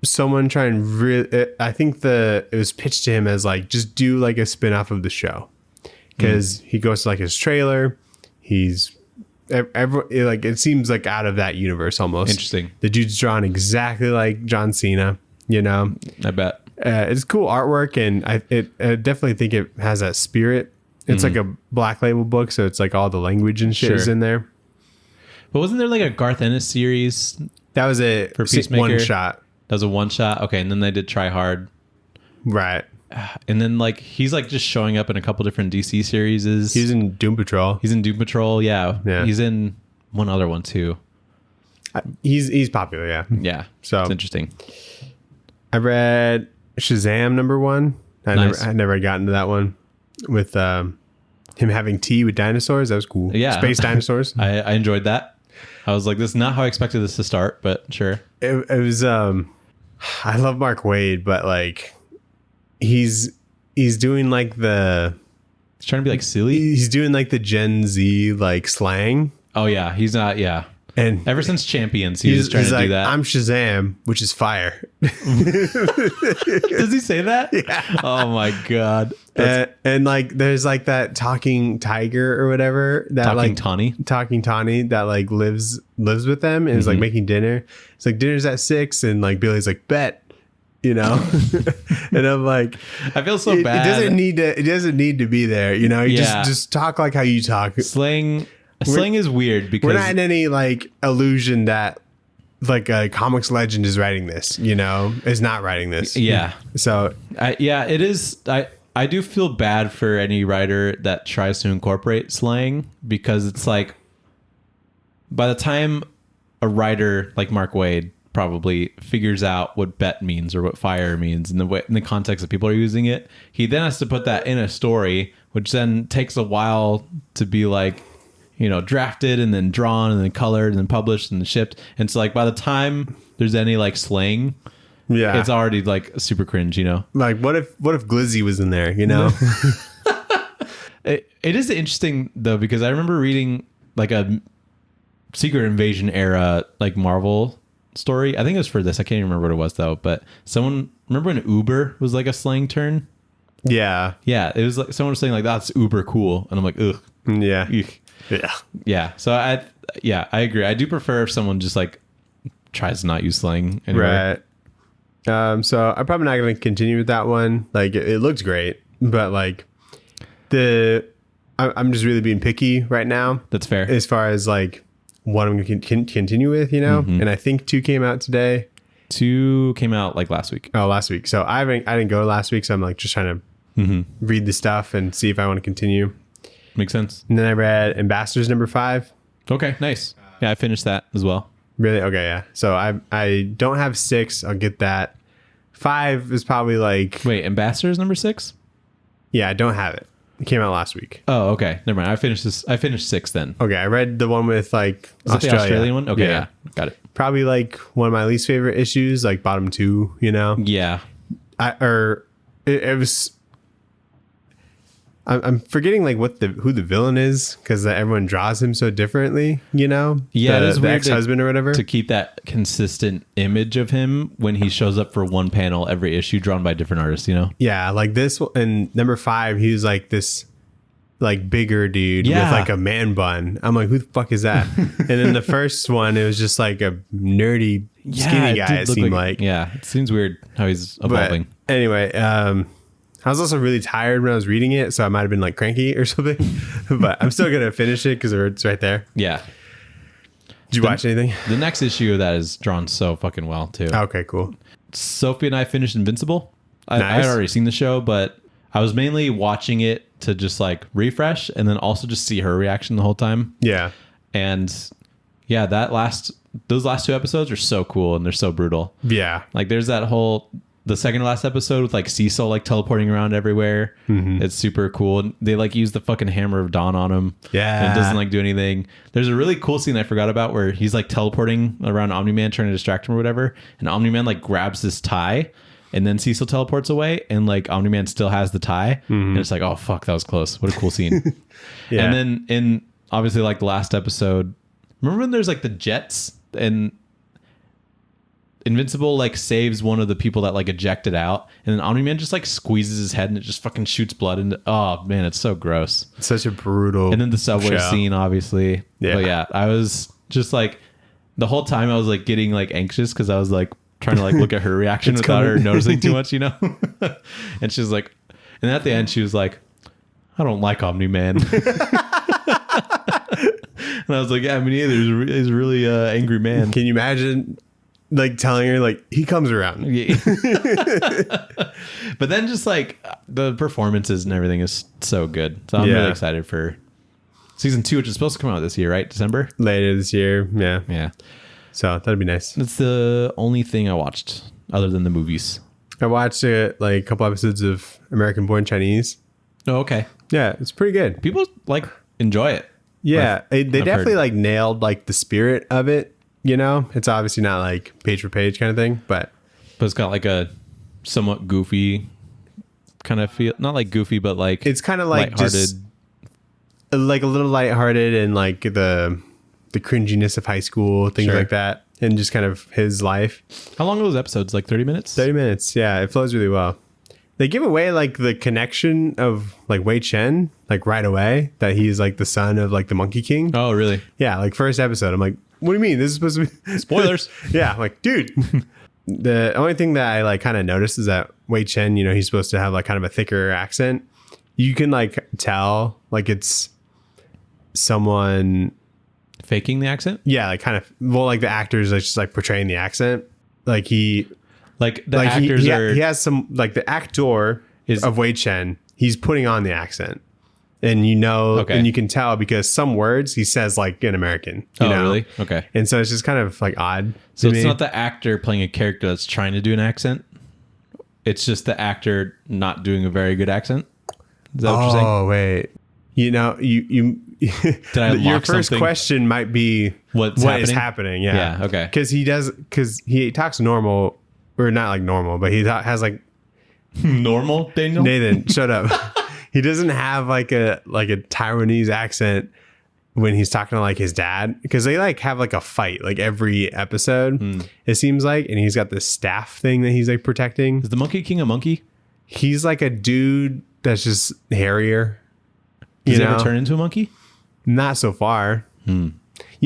someone trying really, I think it was pitched to him as like, just do like a spin-off of the show. Because he goes to like his trailer. He's like, it seems like out of that universe almost. Interesting. The dude's drawn exactly like John Cena, you know? I bet. It's cool artwork, and I definitely think it has that spirit. It's like a Black Label book, so it's like all the language and shit is in there. But wasn't there like a Garth Ennis series? That was For Peacemaker? one shot. That was a one shot. Okay, and then they did Try Hard. Right. And then like he's like just showing up in a couple different DC series. He's in Doom Patrol. He's in Doom Patrol. Yeah. He's in one other one too. He's popular. Yeah. Yeah. So it's interesting. I read Shazam #1. Nice. I never got into that one with him having tea with dinosaurs. That was cool. Yeah. Space dinosaurs. I enjoyed that. I was like, this is not how I expected this to start, but sure. It was I love Mark Waid, but like he's doing like He's trying to be like silly. he's doing like the Gen Z like slang. Oh yeah, he's not. Yeah, And ever since Champions, he's trying to like, do that. I'm Shazam, which is fire. Does he say that? Yeah. Oh my god. And like there's like that talking tiger or whatever that Talking Tawny. talking Tawny that like lives with them and is like making dinner. It's like dinner's at 6 and like Billy's like bet, you know. And I'm like, I feel so bad. It doesn't need to be there, you know. You Yeah. just talk like how you talk. Slang is weird because We're not in any like illusion that like a comics legend is writing this, you know, is not writing this. Yeah. So it is. I do feel bad for any writer that tries to incorporate slang because it's like by the time a writer like Mark Waid probably figures out what bet means or what fire means in the context that people are using it, he then has to put that in a story, which then takes a while to be like, you know, drafted and then drawn and then colored and then published and then shipped. And so like by the time there's any like slang, yeah, it's already like super cringe, you know? like what if Glizzy was in there, you know? It is interesting though, because I remember reading like a Secret Invasion era like Marvel story. I think it was for this. I can't even remember what it was though, but remember when Uber was like a slang term? Yeah. Yeah. It was like someone was saying like, that's uber cool. And I'm like, ugh. Yeah. Ugh. Yeah. Yeah. So I agree. I do prefer if someone just like tries to not use slang anyway. Right. So I'm probably not going to continue with that one. Like it looks great, but like I'm just really being picky right now. That's fair. As far as like what I'm going to continue with, you know? And I think 2 came out today. 2 came out like last week. Oh, last week. So I didn't go last week. So I'm like just trying to read the stuff and see if I want to continue. Makes sense. And then I read Ambassadors #5. Okay, nice. Yeah, I finished that as well. Really? Okay, yeah. So I don't have 6. I'll get that. 5 is probably like... Wait, Ambassadors #6? Yeah, I don't have it. It came out last week. Oh, okay. Never mind. I finished 6 then. Okay, I read the one with like Is it the Australian one? Okay, yeah. Got it. Probably like one of my least favorite issues, like bottom 2, you know? Yeah. It was... I'm forgetting like who the villain is because everyone draws him so differently, you know? Yeah, it is the weird ex-husband or whatever. to keep that consistent image of him when he shows up for one panel every issue drawn by different artists, you know? Yeah, like this and #5, he was like this like bigger dude with like a man bun. I'm like, who the fuck is that? And then the first one, it was just like a nerdy skinny guy. It seemed like yeah, it seems weird how he's evolving. But anyway, I was also really tired when I was reading it, so I might have been like cranky or something. But I'm still gonna finish it because it's right there. Yeah. Did you watch anything? The next issue of that is drawn so fucking well too. Okay, cool. Sophie and I finished Invincible. I Nice. had already seen the show, but I was mainly watching it to just like refresh and then also just see her reaction the whole time. Yeah. And yeah, those last 2 episodes are so cool and they're so brutal. Yeah. Like there's the second to last episode with like Cecil like teleporting around everywhere. It's super cool. They like use the fucking hammer of dawn on him. Yeah. And it doesn't like do anything. There's a really cool scene I forgot about where he's like teleporting around Omni-Man trying to distract him or whatever. And Omni-Man like grabs this tie and then Cecil teleports away and like Omni-Man still has the tie. And it's like, oh fuck, that was close. What a cool scene. Yeah. And then in obviously like the last episode, remember when there's like the jets and Invincible like saves one of the people that like ejected out, and then Omni-Man just like squeezes his head and it just fucking shoots blood into. Oh man, it's so gross. It's such a brutal. And then the subway show. scene, obviously. Yeah. But yeah, I was just like the whole time I was like getting like anxious because I was like trying to like look at her reaction without her noticing too much, you know. And she's like, and then at the end she was like, "I don't like Omni-Man." And I was like, "Yeah, me neither. He's a really angry man." Can you imagine? Like telling her like he comes around. Yeah. But then just like the performances and everything is so good. So I'm really excited for season 2, which is supposed to come out this year, right? December? Later this year. Yeah. Yeah. So that'd be nice. That's the only thing I watched other than the movies. I watched like a couple episodes of American Born Chinese. Oh, okay. Yeah, it's pretty good. People like enjoy it. Yeah. They definitely heard. like nailed like the spirit of it. You know, it's obviously not like page for page kind of thing, but it's got like a somewhat goofy kind of feel. Not like goofy, but like it's kind of like lighthearted. just like a little lighthearted and like the cringiness of high school, things Sure. like that, and just kind of his life. How long are those episodes? Like 30 minutes? 30 minutes. Yeah, it flows really well. They give away like the connection of like Wei Chen like right away, that he's like the son of like the Monkey King. Oh, really? Yeah, like first episode, I'm like, what do you mean? This is supposed to be Spoilers. Yeah, I'm like, dude. The only thing that I like kind of noticed is that Wei Chen, you know, he's supposed to have like kind of a thicker accent. You can like tell like it's someone Faking the accent? yeah, like kind of well, like the actors are just like portraying the accent. Like Like the like actors he has some like the actor of Wei Chen, he's putting on the accent. And you know, Okay. and you can tell because some words he says like in American. You know? Really? Okay. And so it's just kind of like odd. So to it's me. not the actor playing a character that's trying to do an accent. It's just the actor not doing a very good accent. Is that what you're saying? Oh wait, you know you Did I your unlock first something? question might be What is happening. Yeah. Yeah, okay. Because he talks normal or not like normal, but he has like Normal, Daniel? Nathan. Shut up. He doesn't have like a Taiwanese accent when he's talking to like his dad, because they like have like a fight like every episode. It seems like, and he's got this staff thing that he's like protecting. Is the Monkey King a monkey? He's like a dude that's just hairier. Does he know? ever turn into a monkey? Not so far. You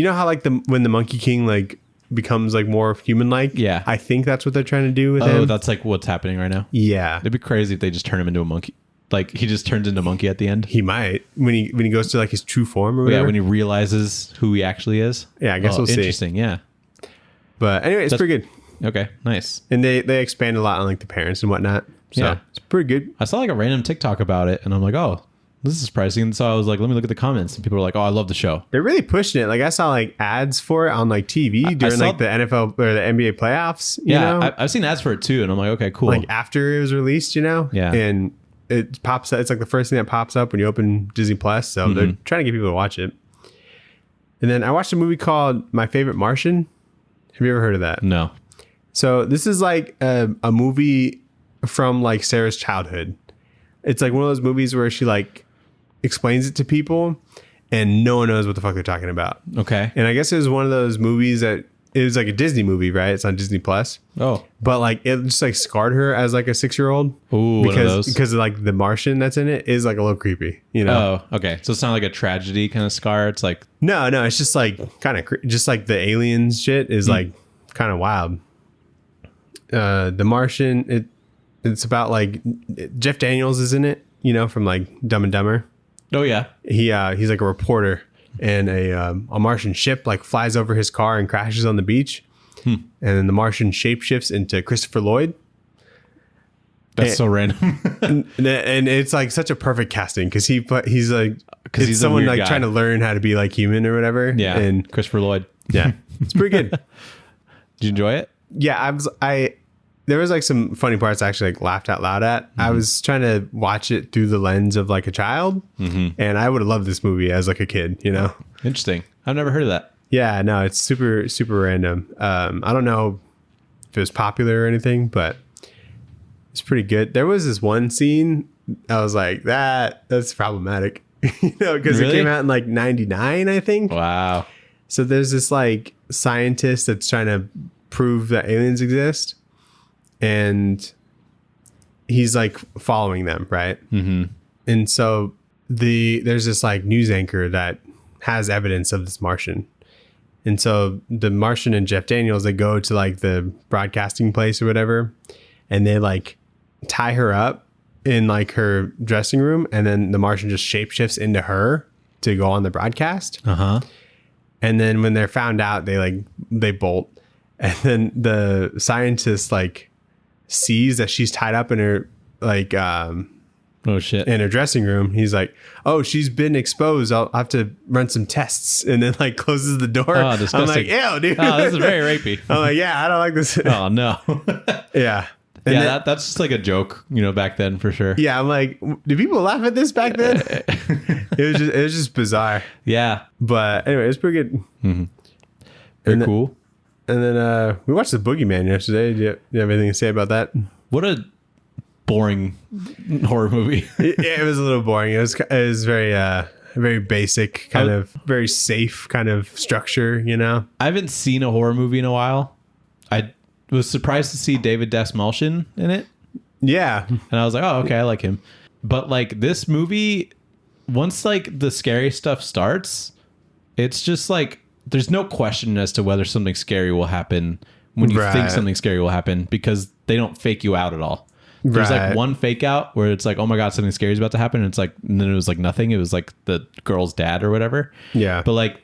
know how like when the Monkey King like becomes like more human like? Yeah. I think that's what they're trying to do with Oh, him. that's like what's happening right now. Yeah. It'd be crazy if they just turn him into a monkey. Like he just turns into a monkey at the end. He might when he goes to like his true form or Yeah, whatever. when he realizes who he actually is. Yeah, I guess we'll see. Interesting, yeah. But anyway, it's pretty good. Okay, nice. And they expand a lot on like the parents and whatnot. So Yeah. it's pretty good. I saw like a random TikTok about it, and I'm like, oh, this is surprising. And so I was like, let me look at the comments, and people were like, oh, I love the show. They're really pushing it. Like I saw like ads for it on like TV during saw- like the NFL or the NBA playoffs. You Yeah, know? I've seen ads for it too, and I'm like, okay, cool. Like after it was released, you know? Yeah. And it pops up. It's like the first thing that pops up when you open Disney Plus. So they're trying to get people to watch it. And then I watched a movie called My Favorite Martian. Have you ever heard of that? No. So this is like a movie from like Sarah's childhood. It's like one of those movies where she like explains it to people and no one knows what the fuck they're talking about. Okay. And I guess it was one of those movies that it was like a Disney movie, right? It's on Disney Plus. Oh. But like it just like scarred her as like a 6-year-old. Ooh, one of those. Because like the Martian that's in it is like a little creepy, you know? Oh, okay. So it's not like a tragedy kind of scar. It's like, No, it's just like kind of just like the aliens shit is like kind of wild. The Martian, it's about like Jeff Daniels is in it, you know, from like Dumb and Dumber. oh yeah. He's like a reporter, and a Martian ship like flies over his car and crashes on the beach, and then the Martian shapeshifts into Christopher Lloyd. That's so random. and it's like such a perfect casting because he's like because he's a someone weird like guy. trying to learn how to be like human or whatever. Yeah. And Christopher Lloyd. yeah, it's pretty good. Did you enjoy it? Yeah, there was like some funny parts I actually like laughed out loud at. I was trying to watch it through the lens of like a child, and I would have loved this movie as like a kid, you know? Interesting. I've never heard of that. Yeah, no, it's super, super random. I don't know if it was popular or anything, but it's pretty good. There was this one scene I was like, that's problematic, you know, because Really? it came out in like 99, I think. Wow. So there's this like scientist that's trying to prove that aliens exist, and he's like following them, right? Mm-hmm. And so there's this like news anchor that has evidence of this Martian. And so the Martian and Jeff Daniels, they go to like the broadcasting place or whatever, and they like tie her up in like her dressing room, and then the Martian just shapeshifts into her to go on the broadcast. Uh-huh. And then when they're found out, they bolt. And then the scientist like sees that she's tied up in her like Oh shit. in her dressing room. He's like, "Oh, she's been exposed. I'll have to run some tests." And then like closes the door. Oh, disgusting. I'm like, "Ew, dude." Oh, this is very rapey. I'm like, "Yeah, I don't like this." Oh no. Yeah. And Yeah, then- that's just like a joke, you know, back then for sure. yeah. I'm like, do people laugh at this back then? it was just bizarre. Yeah. But anyway, it's pretty good. Very And then- cool. And then we watched The Boogeyman yesterday. Do you have anything to say about that? What a boring horror movie. It was a little boring. It was very basic, kind of very safe kind of structure, you know? I haven't seen a horror movie in a while. I was surprised to see David Dastmalchian in it. Yeah. And I was like, oh, okay, I like him. But like this movie, once like the scary stuff starts, it's just like there's no question as to whether something scary will happen when you think Right. something scary will happen, because they don't fake you out at all. There's Right. like one fake out where it's like, oh my God, something scary is about to happen. And it's like, and then it was like nothing. It was like the girl's dad or whatever. Yeah. But like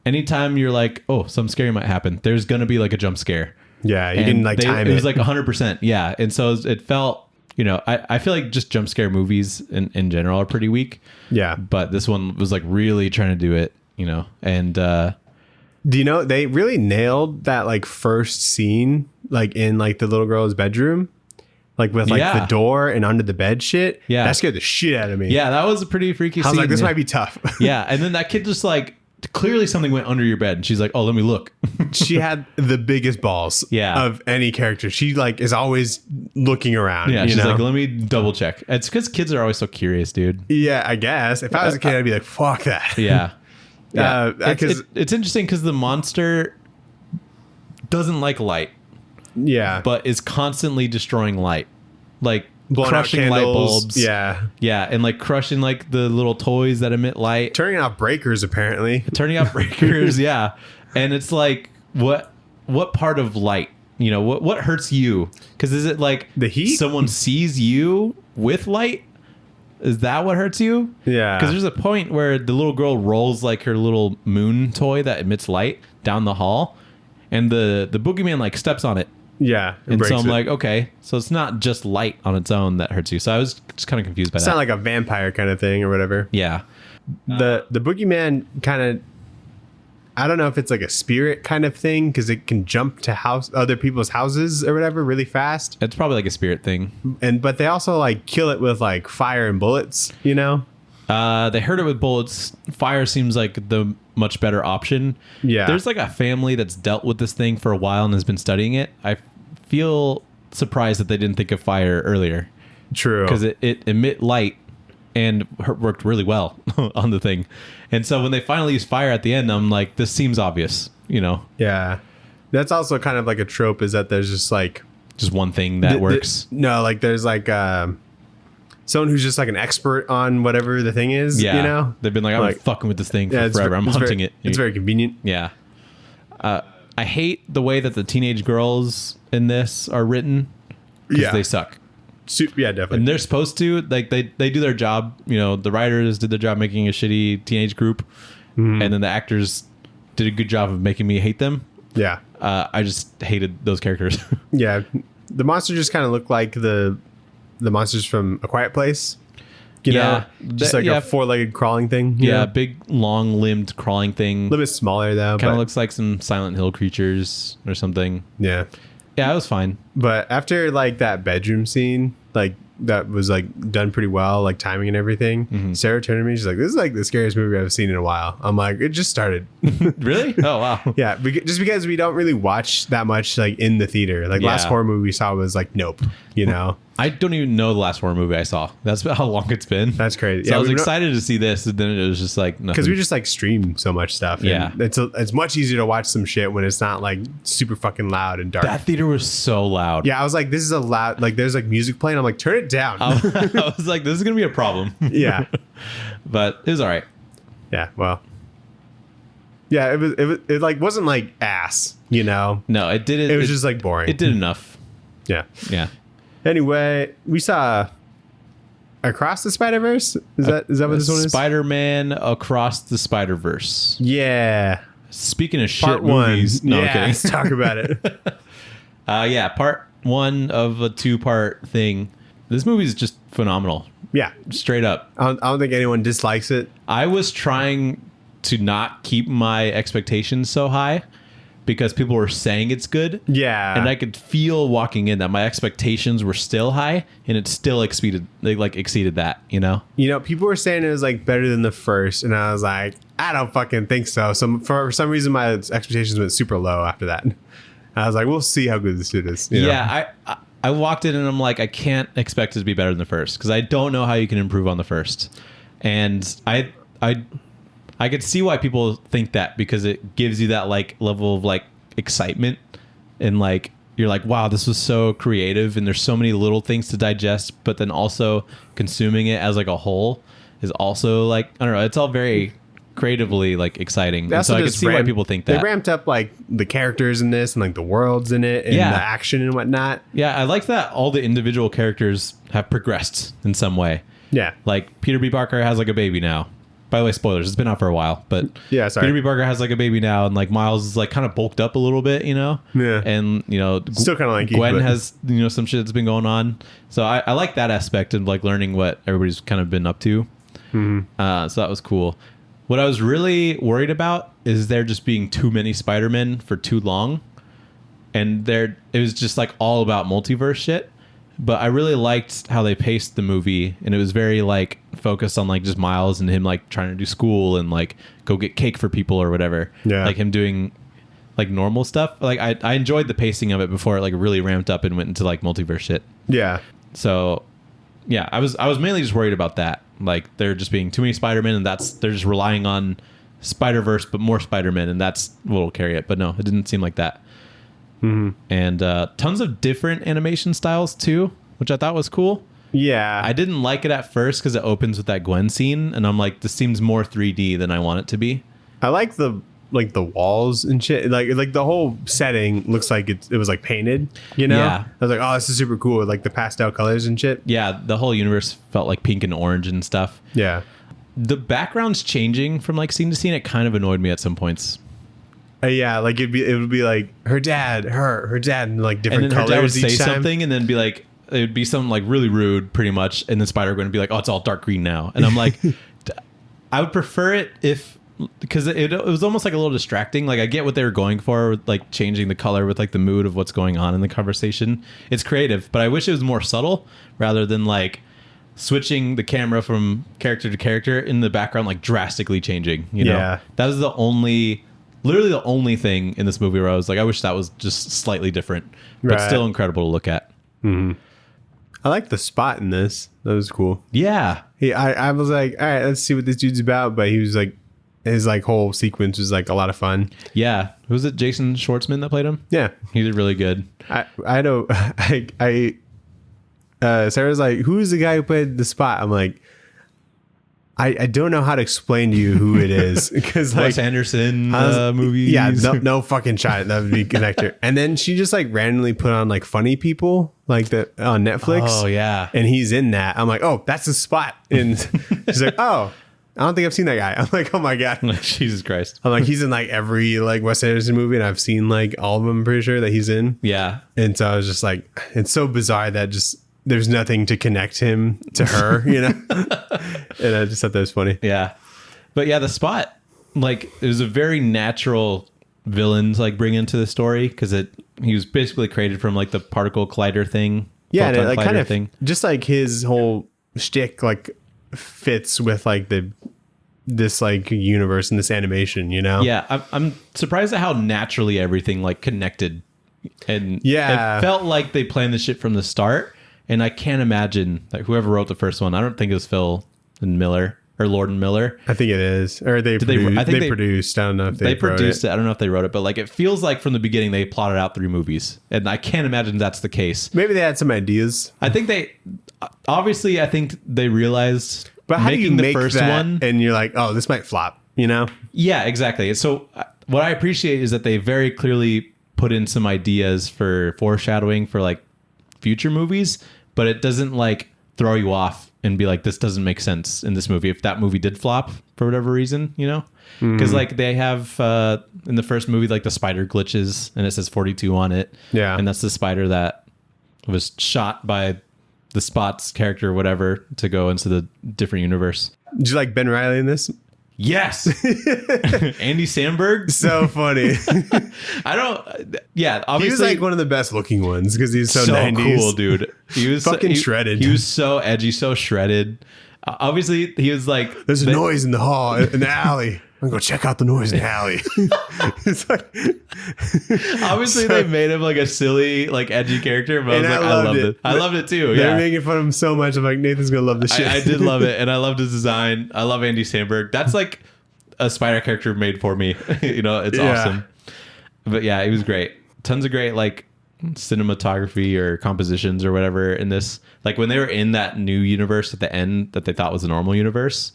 anytime you're like, oh, something scary might happen, there's going to be like a jump scare. Yeah. You And can like time it it. was like 100%. Yeah. And so it felt, you know, I feel like just jump scare movies in general are pretty weak. Yeah. But this one was like really trying to do it, you know, and Do you know they really nailed that like first scene, like in like the little girl's bedroom, like with like Yeah. the door and under the bed shit? Yeah. That scared the shit out of me. yeah, that was a pretty freaky I was scene. like, this yeah. might be tough. Yeah. And then that kid just like, clearly something went under your bed and she's like, oh, let me look. She had the biggest balls Yeah. of any character. She like is always looking around. Yeah. you She's know? like, let me double check. It's because kids are always so curious, dude. Yeah, I guess. If I was a kid, I'd be like, fuck that. Yeah. Yeah. Because It's interesting because the monster doesn't like light, yeah, but is constantly destroying light, like blowing out crushing light candles. bulbs. Yeah, Yeah, and like crushing like the little toys that emit light, turning out breakers apparently. turning out breakers. Yeah, and it's like what part of light? You know, what hurts you? Because is it like The heat? Someone sees you with light. Is that what hurts you? Yeah. Because there's a point where the little girl rolls like her little moon toy that emits light down the hall, and the boogeyman like steps on it. Yeah, it And breaks so I'm it. like, okay, so it's not just light on its own that hurts you. So I was just kind of confused by It's that. not like a vampire kind of thing or whatever. Yeah. The boogeyman kind of, I don't know if it's like a spirit kind of thing because it can jump to other people's houses or whatever really fast. It's probably like a spirit thing. But they also like kill it with like fire and bullets, you know? They hurt it with bullets. Fire seems like the much better option. Yeah. There's like a family that's dealt with this thing for a while and has been studying it. I feel surprised that they didn't think of fire earlier, True. because it emit light and worked really well on the thing. And so when they finally use fire at the end, I'm like, this seems obvious, you know, Yeah. That's also kind of like a trope is that there's just like just one thing that works. No, like there's like someone who's just like an expert on whatever the thing is, Yeah. you know? They've been like, I'm Like- fucking with this thing for Yeah, it's forever. ve- I'm it's hunting very, it. It's very convenient. Yeah. I hate the way that the teenage girls in this are written, because Yeah. they suck. Yeah, definitely. And they're supposed to, like, they do their job. You know, the writers did their job making a shitty teenage group, Mm-hmm. and then the actors did a good job of making me hate them. Yeah. I just hated those characters. Yeah. The monster just kind of looked like the the monsters from A Quiet Place. You know, just like a four-legged crawling thing. Yeah, big, long-limbed crawling thing. A little bit smaller though. Kind of looks like some Silent Hill creatures or something. Yeah. Yeah, it was fine. But after like that bedroom scene, like that was like done pretty well, like timing and everything. Sarah turned to me, she's like, "This is like the scariest movie I've seen in a while." I'm like, "It just started." Really? Oh wow. Yeah, just because we don't really watch that much like in the theater. Like last horror movie we saw was like Nope. You know. I don't even know the last horror movie I saw. That's how long it's been. That's crazy. So I was excited to see this, and then it was just like nothing. Because we just like stream so much stuff. Yeah, it's much easier to watch some shit when it's not like super fucking loud and dark. That theater was so loud. Yeah, I was like, this is a loud. Like, there's like music playing. I'm like, turn it down. I was like, this is gonna be a problem. Yeah, but it was all right. Yeah, well, yeah, it like wasn't like ass, you know. No, it didn't. It was just like boring. It did enough. Yeah. Yeah. Anyway, we saw Across the Spider-Verse. Is that what this one is? Spider-Man Across the Spider-Verse. Yeah. Speaking of Part shit movies, one. no, Yeah, let's talk about it. Yeah, part one of a two-part thing. This movie is just phenomenal. Yeah, straight up. I don't think anyone dislikes it. I was trying to not keep my expectations so high because people were saying it's good. Yeah. And I could feel walking in that my expectations were still high and it still exceeded that, you know? You know, people were saying it was like better than the first, and I was like, I don't fucking think so. So for some reason my expectations went super low after that. I was like, we'll see how good this shit is. You know? Yeah, I walked in and I'm like, I can't expect it to be better than the first because I don't know how you can improve on the first. And I could see why people think that because it gives you that like level of like excitement and like you're like, wow, this was so creative and there's so many little things to digest, but then also consuming it as like a whole is also like, I don't know, it's all very creatively like exciting. And so I can see why people think that. They ramped up like the characters in this and like the worlds in it and the action and whatnot. Yeah, I like that all the individual characters have progressed in some way. Yeah. Like Peter B. Parker has like a baby now. By the way, spoilers, it's been out for a while, but yeah, sorry. Peter B. Parker has like a baby now, and like Miles is like kind of bulked up a little bit, you know? Yeah. And, you know, still kind of like Gwen has, you know, some shit that's been going on. So I like that aspect of like learning what everybody's kind of been up to. Mm-hmm. So that was cool. What I was really worried about is there just being too many Spider-Men for too long. And it was just like all about multiverse shit. But I really liked how they paced the movie, and it was very like focused on like just Miles and him like trying to do school and like go get cake for people or whatever. Yeah. Like him doing like normal stuff. Like I enjoyed the pacing of it before it like really ramped up and went into like multiverse shit. Yeah. So yeah, I was mainly just worried about that. Like there just being too many Spider-Men and they're just relying on Spider-Verse but more Spider-Men and that's what'll carry it. But no, it didn't seem like that. Mm-hmm. And tons of different animation styles too, which I thought was cool. Yeah. I didn't like it at first because it opens with that Gwen scene, and I'm like, this seems more 3D than I want it to be. I like the walls and shit. Like the whole setting looks like it was like painted. You know? Yeah. I was like, oh, this is super cool with like the pastel colors and shit. Yeah, the whole universe felt like pink and orange and stuff. Yeah. The background's changing from like scene to scene. It kind of annoyed me at some points. Yeah, like it would be like her dad, and like different and then colors her dad would say each time. something, and then be like, it would be something like really rude, pretty much, and then Spider-Gwen would be like, oh, it's all dark green now, and I'm like, I would prefer it if because it was almost like a little distracting. Like I get what they were going for, with like changing the color with like the mood of what's going on in the conversation. It's creative, but I wish it was more subtle rather than like switching the camera from character to character in the background, like drastically changing. You know, Yeah. that is literally the only thing in this movie where I was like, I wish that was just slightly different, but Right. still incredible to look at. Mm-hmm. I like the spot in this. That was cool. Yeah. I was like, all right, let's see what this dude's about. But he was like, his like whole sequence was like a lot of fun. Yeah. Was it Jason Schwartzman that played him? Yeah. He did really good. I know. Sarah's like, who's the guy who played the spot? I'm like, I don't know how to explain to you who it is because like Wes Anderson movies. Yeah, no fucking shot. That would be connector. And then she just like randomly put on like Funny People like that on Netflix. Oh yeah. And he's in that. I'm like, oh, that's the spot. And she's like, oh, I don't think I've seen that guy. I'm like, oh my god. Jesus Christ. I'm like, he's in like every like Wes Anderson movie, and I've seen like all of them. I'm pretty sure that he's in. Yeah. And so I was just like, it's so bizarre that just there's nothing to connect him to her, you know? And I just thought that was funny. Yeah. But yeah, the Spot, like, it was a very natural villain to like bring into the story because he was basically created from like the particle collider thing. Yeah, and it like kind of thing. Just like his whole shtick like fits with like this like universe and this animation, you know? Yeah, I'm surprised at how naturally everything like connected, and yeah, it felt like they planned this shit from the start. And I can't imagine like whoever wrote the first one. I don't think it was Phil and Miller. Or Lord and Miller. I think it is. Or they produced. I don't know if they produced it. I don't know if they wrote it, but like it feels like from the beginning they plotted out 3 movies. And I can't imagine that's the case. Maybe they had some ideas. I think they realized but how making do you make the first that one and you're like, oh, this might flop, you know? Yeah, exactly. So what I appreciate is that they very clearly put in some ideas for foreshadowing for like future movies, but it doesn't like throw you off and be like, this doesn't make sense in this movie if that movie did flop for whatever reason, you know? Because like they have in the first movie like the spider glitches and it says 42 on it. Yeah. And that's the spider that was shot by the Spot's character or whatever to go into the different universe. Did you like Ben Reilly in this? Yes. Andy Samberg. So funny. Obviously. He was like one of the best looking ones because he's so 90s. Cool, dude. He was fucking shredded. He was so edgy, so shredded. Obviously, he was like... There's a noise in the hall, in the alley. I'm going to go check out the noise in the alley. It's like, obviously, they made him like a silly, like edgy character, but I loved it. I loved it too. They're making fun of him so much. I'm like, Nathan's going to love this shit. I did love it. And I loved his design. I love Andy Samberg. That's like a spider character made for me. You know, it's awesome. But yeah, it was great. Tons of great like cinematography or compositions or whatever in this. Like when they were in that new universe at the end that they thought was a normal universe,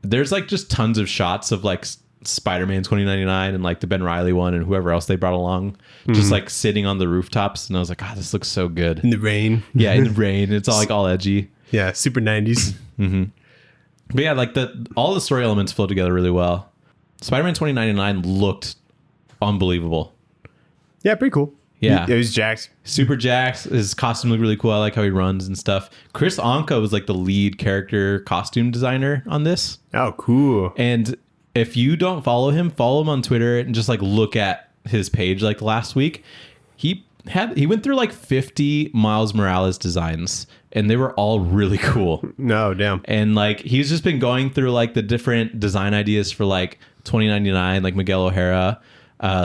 there's like just tons of shots of like Spider-Man 2099 and like the Ben Reilly one and whoever else they brought along, just like sitting on the rooftops. And I was like, God, this looks so good. In the rain. Yeah, in the rain. It's all like all edgy. Yeah, super 90s. But yeah, like all the story elements flow together really well. Spider-Man 2099 looked unbelievable. Yeah, pretty cool. Yeah. It was jacked. Super jacked. His costume looked really cool. I like how he runs and stuff. Chris Anka was like the lead character costume designer on this. Oh, cool. And if you don't follow him on Twitter and just like look at his page like last week. He went through like 50 Miles Morales designs and they were all really cool. No, damn. And like he's just been going through like the different design ideas for like 2099, like Miguel O'Hara,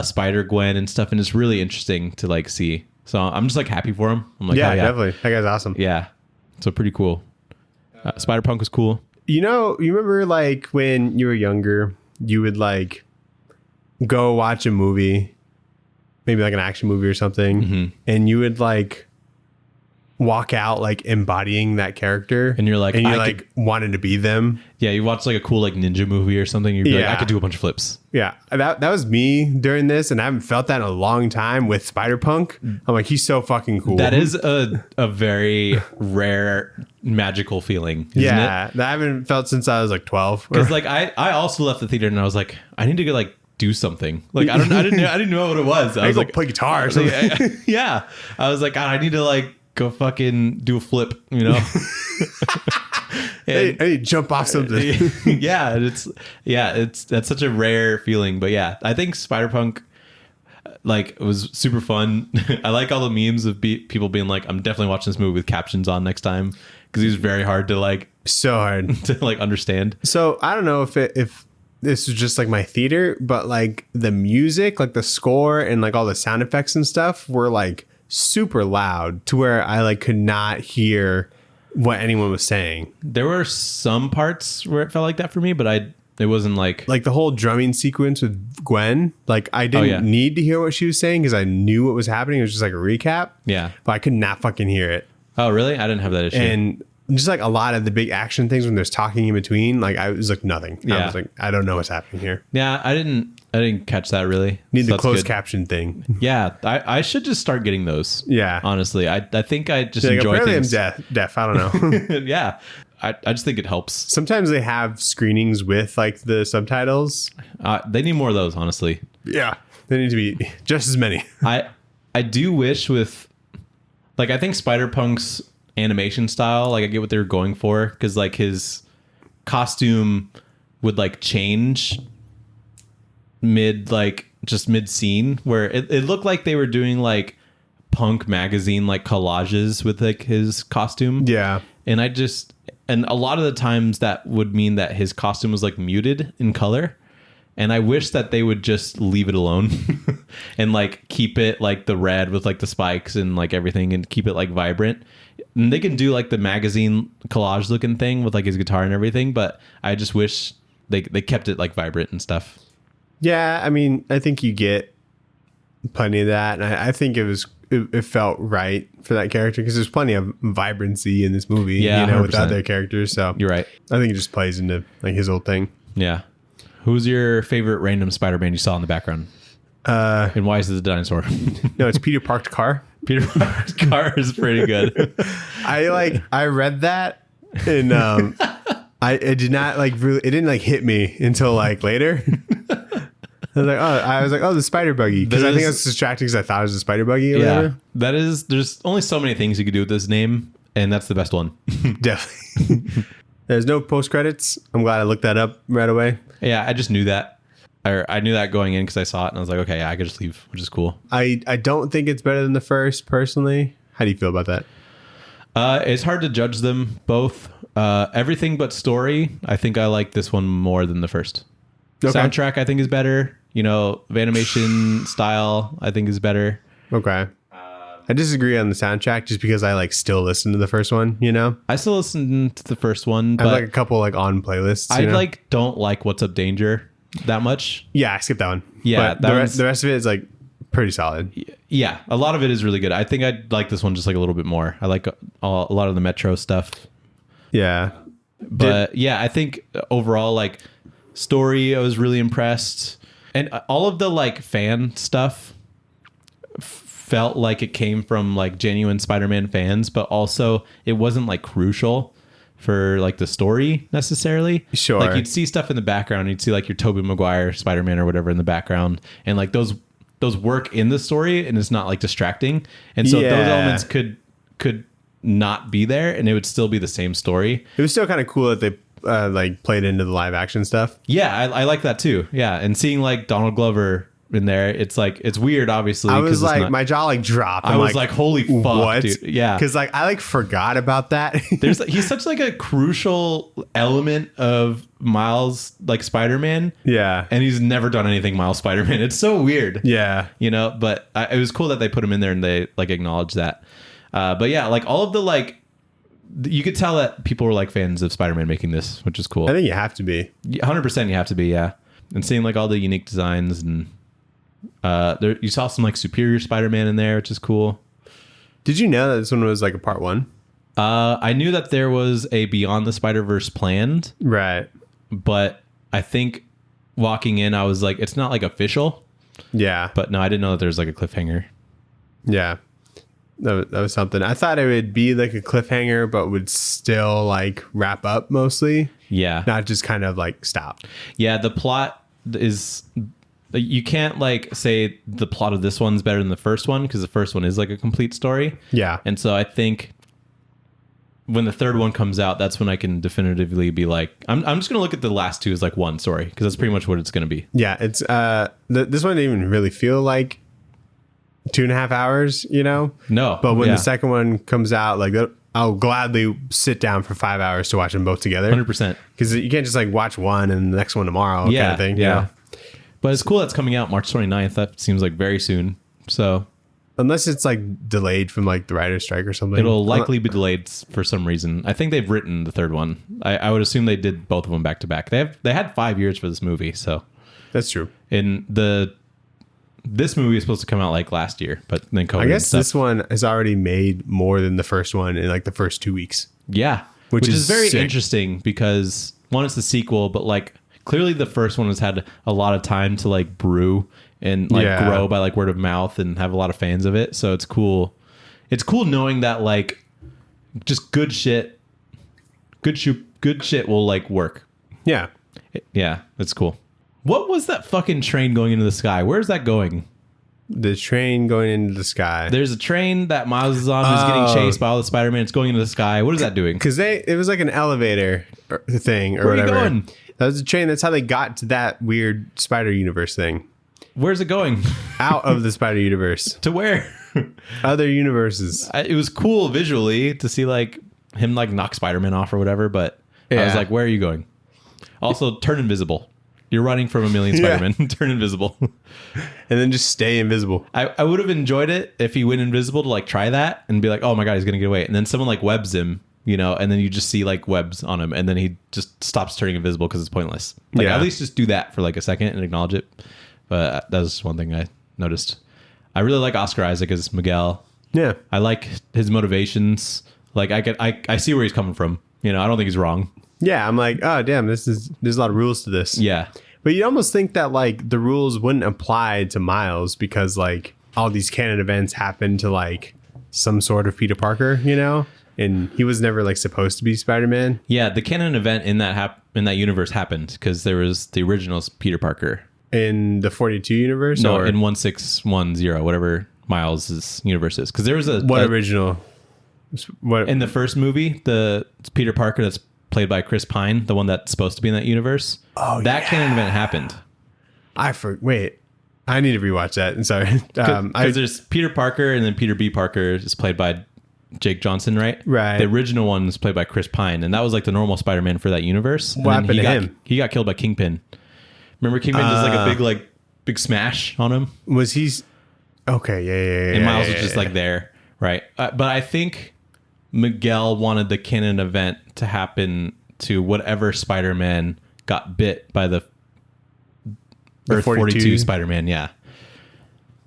Spider-Gwen and stuff, and it's really interesting to like see. So I'm just like happy for him. I'm like, yeah, definitely. That guy's awesome. Yeah. So pretty cool. Spider-Punk was cool. You know, you remember like when you were younger, you would like go watch a movie, maybe like an action movie or something, and you would like walk out like embodying that character, and you're like, wanted to be them. Yeah, you watch like a cool like ninja movie or something. You'd be like, I could do a bunch of flips. Yeah, that was me during this, and I haven't felt that in a long time with Spider-Punk. I'm like, he's so fucking cool. That is a very rare magical feeling, isn't it? That I haven't felt since I was like 12. Because like I also left the theater and I was like, I need to go like do something. Like I didn't know what it was. I was like, play guitar or something. Yeah, I was like, God, I need to like go fucking do a flip, you know. I need to jump off something. That's such a rare feeling. But yeah, I think Spider-Punk like was super fun. I like all the memes of people being like, I'm definitely watching this movie with captions on next time, because he was very hard to like, so hard to like understand. So I don't know if this was just like my theater, but like the music, like the score and like all the sound effects and stuff were like super loud to where I like could not hear what anyone was saying. There were some parts where it felt like that for me, but it wasn't like the whole drumming sequence with Gwen. Like I didn't need to hear what she was saying because I knew what was happening. It was just like a recap. Yeah, but I could not fucking hear it. Oh really? I didn't have that issue. And just like a lot of the big action things when there's talking in between, like I was like nothing. Yeah. I was like, I don't know what's happening here. Yeah, I didn't catch that really. Need the closed caption thing. Yeah, I should just start getting those. Yeah, honestly, I think I just enjoy things. I'm deaf. I don't know. Yeah, I just think it helps. Sometimes they have screenings with like the subtitles. They need more of those, honestly. Yeah, they need to be just as many. I do wish with like I think Spider-Punk's animation style. Like I get what they were going for, because like his costume would like change mid scene, where it looked like they were doing like punk magazine like collages with like his costume. Yeah. And and a lot of the times that would mean that his costume was like muted in color. And I wish that they would just leave it alone and like keep it like the red with like the spikes and like everything, and keep it like vibrant. And they can do like the magazine collage looking thing with like his guitar and everything, but I just wish they kept it like vibrant and stuff. Yeah, I mean, I think you get plenty of that, and I think it felt right for that character, because there's plenty of vibrancy in this movie, Yeah, you know, with 100%. other characters. So You're right. I think it just plays into like his whole thing. Yeah. Who's your favorite random Spider-Man you saw in the background? And why is it a dinosaur? No, it's Peter Parked Car. Peter Parker's car is pretty good. I read that, and I did not like really, it didn't like hit me until like later. I was like, oh, the spider buggy, because I think that's distracting, because I thought it was a spider buggy. Or whatever. There's only so many things you could do with this name, and that's the best one. Definitely. There's no post credits. I'm glad I looked that up right away. Yeah, I just knew that. I knew that going in because I saw it, and I was like, okay, yeah, I could just leave, which is cool. I don't think it's better than the first, personally. How do you feel about that? It's hard to judge them both. Everything but story, I think I like this one more than the first. Okay. Soundtrack, I think, is better. You know, the animation style, I think, is better. Okay. I disagree on the soundtrack, just because I like still listen to the first one, you know? I still listen to the first one, I have but like a couple like on playlists. I you know? like don't like What's Up Danger that much. Yeah, I skipped that one. Yeah, but the rest of it is like pretty solid. Yeah, a lot of it is really good. I think I'd like this one just like a little bit more. I like a lot of the Metro stuff. Yeah. But yeah, I think overall, like, story, I was really impressed. And all of the like fan stuff felt like it came from like genuine Spider-Man fans, but also it wasn't like crucial for like the story necessarily. Sure. Like you'd see stuff in the background, you'd see like your Tobey Maguire Spider-Man or whatever in the background, and like those work in the story, and it's not like distracting. And so those elements could not be there, and it would still be the same story. It was still kind of cool that they like played into the live action stuff. Yeah, I like that too. Yeah, and seeing like Donald Glover in there, it's like, it's weird, obviously. I was like, my jaw like dropped. I was like, holy fuck, what? dude. Yeah, because like I like forgot about that. he's such like a crucial element of Miles like Spider-Man. Yeah, and he's never done anything Miles Spider-Man. It's so weird. Yeah, you know. But it was cool that they put him in there and they like acknowledged that. But yeah, like all of the like, you could tell that people were like fans of Spider-Man making this, which is cool. I think you have to be 100%. You have to be, yeah. And seeing like all the unique designs, and there you saw some like Superior Spider-Man in there, which is cool. Did you know that this one was like a part one? I knew that there was a Beyond the Spider-Verse planned, right? But I think walking in, I was like, it's not like official. Yeah, but no, I didn't know that there was like a cliffhanger. Yeah. That was something. I thought it would be like a cliffhanger, but would still like wrap up mostly. Yeah. Not just kind of like stop. Yeah. The plot is, you can't like say the plot of this one's better than the first one, because the first one is like a complete story. Yeah. And so I think when the third one comes out, that's when I can definitively be like, I'm just going to look at the last two as like one story, because that's pretty much what it's going to be. Yeah. It's this one didn't even really feel like 2.5 hours, you know? No. But when the second one comes out, like I'll gladly sit down for 5 hours to watch them both together. 100%. Because you can't just like watch one and the next one tomorrow kind of thing. Yeah. You know? But it's cool that's coming out March 29th. That seems like very soon. So unless it's like delayed from like the writer's strike or something. It'll likely be delayed for some reason. I think they've written the third one. I would assume they did both of them back to back. They had 5 years for this movie, so that's true. In this movie is supposed to come out like last year, but then COVID. I guess this one has already made more than the first one in like the first 2 weeks. Yeah, which is very interesting, because one, it's the sequel, but like clearly the first one has had a lot of time to like brew and like grow by like word of mouth and have a lot of fans of it. So it's cool. It's cool knowing that like just good shit will like work. Yeah. Yeah, that's cool. What was that fucking train going into the sky? Where's that going? The train going into the sky. There's a train that Miles is on who's getting chased by all the Spider-Man. It's going into the sky. What is that doing? Because it was like an elevator thing or whatever. Where are you going? That was a train. That's how they got to that weird Spider Universe thing. Where's it going? Out of the Spider Universe. To where? Other universes. It was cool visually to see like him like knock Spider-Man off or whatever, but I was like, where are you going? Also, turn invisible. You're running from a million Spider-Man. Turn invisible. And then just stay invisible. I would have enjoyed it if he went invisible to like try that and be like, oh my God, he's going to get away. And then someone like webs him, you know, and then you just see like webs on him and then he just stops turning invisible because it's pointless. Like at least just do that for like a second and acknowledge it. But that was one thing I noticed. I really like Oscar Isaac as Miguel. Yeah. I like his motivations. Like I see where he's coming from. You know, I don't think he's wrong. Yeah, I'm like, oh damn, there's a lot of rules to this. Yeah. But you almost think that like the rules wouldn't apply to Miles because like all these canon events happen to like some sort of Peter Parker, you know? And he was never like supposed to be Spider-Man. Yeah, the canon event in that universe happened because there was the original Peter Parker. In the 42 universe? No, in 1610, whatever Miles' universe is. Because there was original? What in the first movie, the Peter Parker that's played by Chris Pine, the one that's supposed to be in that universe. Oh, that canon event happened. Wait, I need to rewatch that. I'm sorry. Because there's Peter Parker and then Peter B. Parker is played by Jake Johnson, right? Right. The original one is played by Chris Pine, and that was like the normal Spider-Man for that universe. What happened to him? He got killed by Kingpin. Remember Kingpin does like a big smash on him? Was he... Okay, yeah. And Miles was just like there, right? But I think Miguel wanted the canon event to happen to whatever Spider-Man got bit by the Earth 42 Spider-Man, yeah.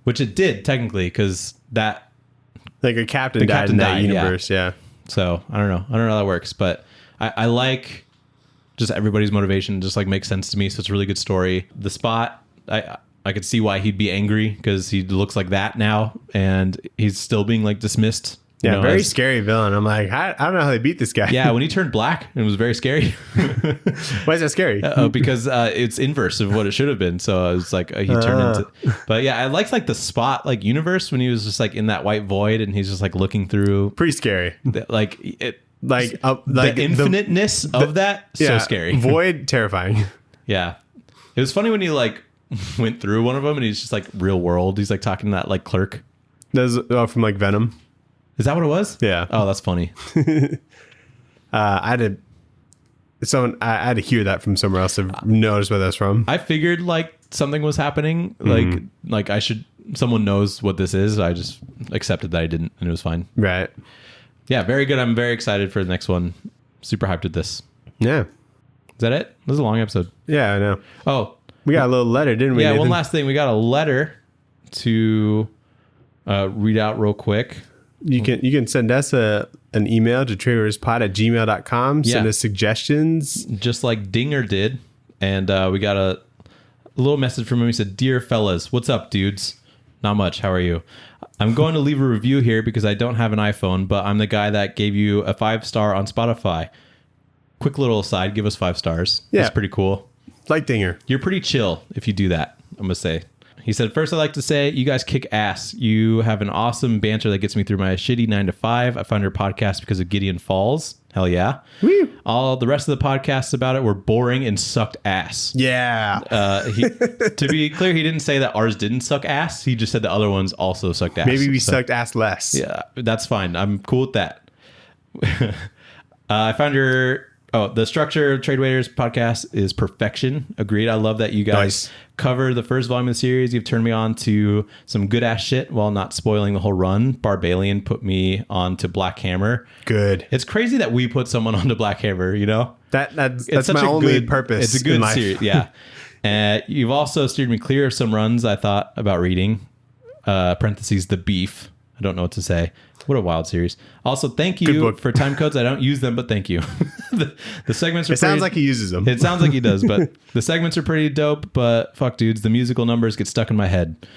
Which it did, technically, because that... Like a captain died in that universe, yeah. So, I don't know how that works, but I like just everybody's motivation. Just like makes sense to me, so it's a really good story. The Spot, I could see why he'd be angry, because he looks like that now, and he's still being like dismissed. Yeah, very scary villain. I'm like, I don't know how they beat this guy. Yeah, when he turned black, it was very scary. Why is that scary? Because it's inverse of what it should have been. So I was like, he turned into... But yeah, I liked like the Spot like universe when he was just like in that white void and he's just like looking through. Pretty scary. Like the infiniteness of that, so scary. Void, terrifying. Yeah. It was funny when he like went through one of them and he's just like real world. He's like talking to that like clerk. That's from like Venom. Is that what it was? Yeah. Oh, that's funny. I had to hear that from somewhere else to notice where that's from. I figured like something was happening. Like someone knows what this is. I just accepted that I didn't, and it was fine. Right. Yeah, very good. I'm very excited for the next one. Super hyped at this. Yeah. Is that it? This is a long episode. Yeah, I know. Oh. We got a little letter, didn't we? Yeah, Nathan? one last thing. We got a letter to read out real quick. You can send us an email to tradewaiterspod@gmail.com. Send us suggestions. Just like Dinger did. And we got a little message from him. He said, "Dear fellas, what's up, dudes? Not much. How are you? I'm going to leave a review here because I don't have an iPhone, but I'm the guy that gave you a 5-star on Spotify. Quick little aside, give us 5 stars. Yeah. That's pretty cool. Like Dinger. You're pretty chill if you do that, I'm going to say. He said, first, I'd like to say you guys kick ass. You have an awesome banter that gets me through my shitty 9 to 5. I found your podcast because of Gideon Falls. Hell yeah. Woo. All the rest of the podcasts about it were boring and sucked ass. Yeah. To be clear, he didn't say that ours didn't suck ass. He just said the other ones also sucked ass. Maybe we sucked ass less. Yeah, that's fine. I'm cool with that. I found the Structure Trade Waiters podcast is perfection. Agreed. I love that you guys cover the first volume of the series. You've turned me on to some good ass shit while not spoiling the whole run. Barbalian put me on to Black Hammer. Good. It's crazy that we put someone onto Black Hammer, you know? That's my only purpose. It's a good series. Yeah. You've also steered me clear of some runs I thought about reading. Parentheses, The Beef. I don't know what to say. What a wild series. Also, thank you for time codes. I don't use them, but thank you. the segments are sounds like he uses them. It sounds like he does, but the segments are pretty dope, but fuck dudes, the musical numbers get stuck in my head.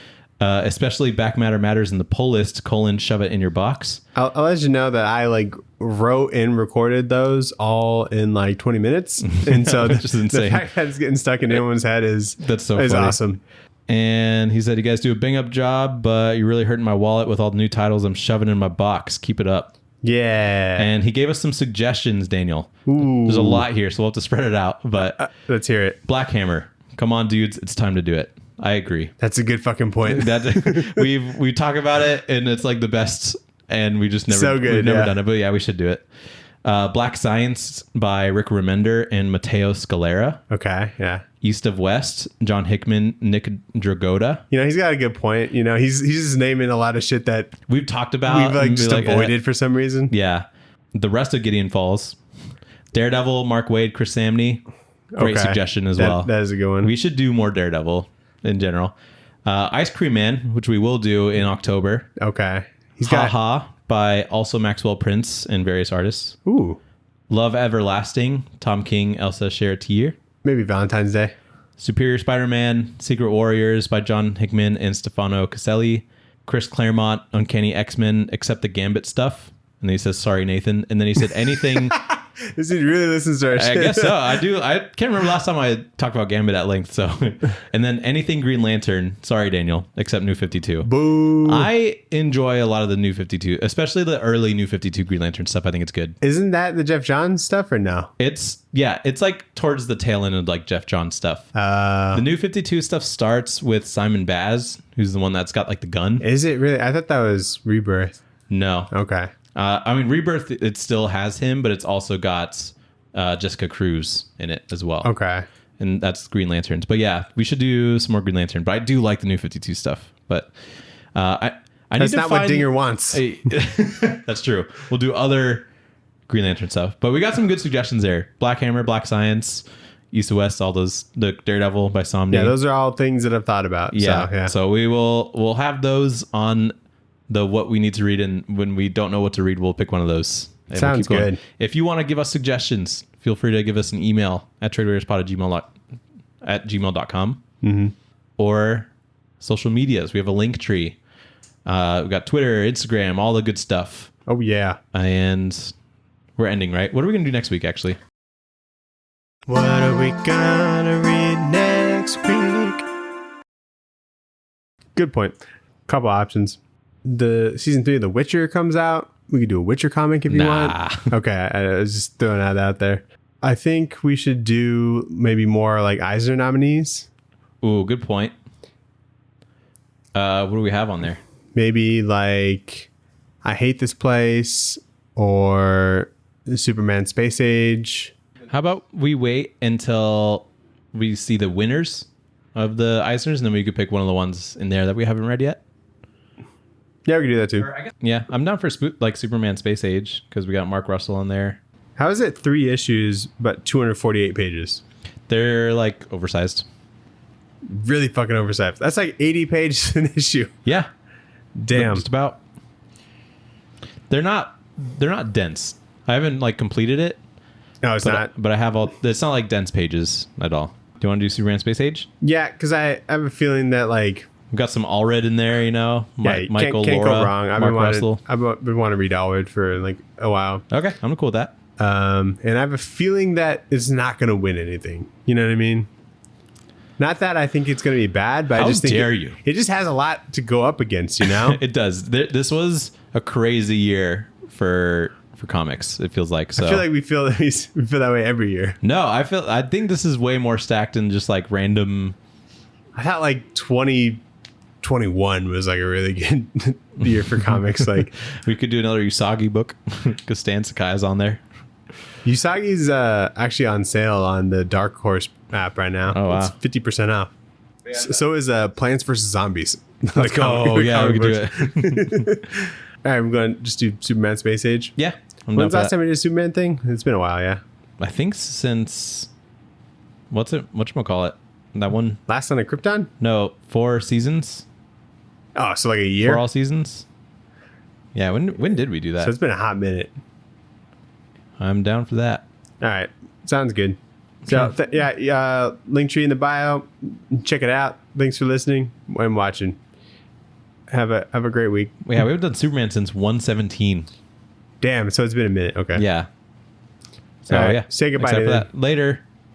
Especially Back Matter Matters and the Pull List, shove it in your box. I'll let you know that I wrote and recorded those all in 20 minutes. And so Which is insane. The fact that it's getting stuck in anyone's head is funny. Awesome. And he said, you guys do a bang up job, but you're really hurting my wallet with all the new titles I'm shoving in my box. Keep it up. Yeah. And he gave us some suggestions, Daniel. Ooh. There's a lot here, so we'll have to spread it out. But let's hear it. Black Hammer. Come on, dudes. It's time to do it. I agree. That's a good fucking point. We talk about it, and it's like the best, and we just never, we've never done it. But yeah, we should do it. Black Science by Rick Remender and Matteo Scalera. Okay, yeah. East of West, John Hickman, Nick Dragotta. You know, he's got a good point. You know, he's just naming a lot of shit that we've talked about. We've just avoided for some reason. Yeah. The rest of Gideon Falls. Daredevil, Mark Waid, Chris Samney. Great suggestion as well. That is a good one. We should do more Daredevil in general. Ice Cream Man, which we will do in October. Okay. He's got Ha by also Maxwell Prince and various artists. Ooh. Love Everlasting, Tom King, Elsa Charretier. Maybe Valentine's Day. Superior Spider-Man, Secret Warriors by John Hickman and Stefano Caselli. Chris Claremont, Uncanny X-Men, except the Gambit stuff. And then he says, sorry, Nathan. And then he said, anything... This dude really listens to our shit. I guess so. I do. I can't remember last time I talked about Gambit at length. So, and then anything Green Lantern. Sorry, Daniel, except New 52. Boo. I enjoy a lot of the New 52, especially the early New 52 Green Lantern stuff. I think it's good. Isn't that the Jeff Johns stuff or no? It's like towards the tail end of like Jeff Johns stuff. The New 52 stuff starts with Simon Baz, who's the one that's got like the gun. Is it really? I thought that was Rebirth. No. Okay. I mean, Rebirth, it still has him, but it's also got Jessica Cruz in it as well. Okay. And that's Green Lanterns. But yeah, we should do some more Green Lantern. But I do like the New 52 stuff. But I need to That's not what Dinger wants. That's true. We'll do other Green Lantern stuff. But we got some good suggestions there. Black Hammer, Black Science, East to West, all those, the Daredevil by Somni. Yeah, those are all things that I've thought about. Yeah. So we'll have those on the what we need to read, and when we don't know what to read, we'll pick one of those. Sounds good. If you want to give us suggestions, feel free to give us an email at tradewaiterspod@gmail.com mm-hmm. or social medias. We have a Linktree. We got Twitter, Instagram, all the good stuff. Oh yeah. And we're ending, right? What are we gonna do next week? Actually, what are we gonna read next week? Good point. Couple options. The season 3 of The Witcher comes out. We could do a Witcher comic if you want. Okay, I was just throwing that out there. I think we should do maybe more like Eisner nominees. Ooh, good point. What do we have on there? Maybe like I Hate This Place or Superman Space Age. How about we wait until we see the winners of the Eisners, and then we could pick one of the ones in there that we haven't read yet? Yeah, we can do that too. Yeah, I'm down for like Superman Space Age because we got Mark Russell in there. How is it 3 issues but 248 pages? They're like oversized. Really fucking oversized. That's like 80 pages an issue. Yeah. Damn. Just about. They're not dense. I haven't like completed it. No, it's not. But I have all. It's not like dense pages at all. Do you want to do Superman Space Age? Yeah, because I have a feeling that like. We've got some Allred in there, you know. Yeah, Michael, can't Laura, go wrong. I've been wanting to read Allred for like a while. Okay, I'm cool with that. And I have a feeling that it's not going to win anything. You know what I mean? Not that I think it's going to be bad, but I just think it just has a lot to go up against. You know, it does. This was a crazy year for comics. It feels like. So I feel like we feel that way every year. No, I think this is way more stacked than just like random. I thought like 2021 was like a really good year for comics. Like we could do another Usagi book because Stan Sakai's on there. Usagi's actually on sale on the Dark Horse app right now. Oh wow, it's 50% off. So is Plants vs Zombies. Let's go. Yeah, we can do it. All right, we're going to just do Superman Space Age. Yeah. When's the last time we did a Superman thing? It's been a while, yeah. I think since whatchamacallit? That one. Last Son of Krypton? No, 4 seasons. Oh, so like a year? 4 all seasons? Yeah, when did we do that? So it's been a hot minute. I'm down for that. All right. Sounds good. So, Linktree in the bio. Check it out. Thanks for listening and watching. Have a great week. Yeah, we haven't done Superman since 117. Damn, so it's been a minute. Okay. Yeah. So, right. yeah. Say goodbye Except to for them. that. Later.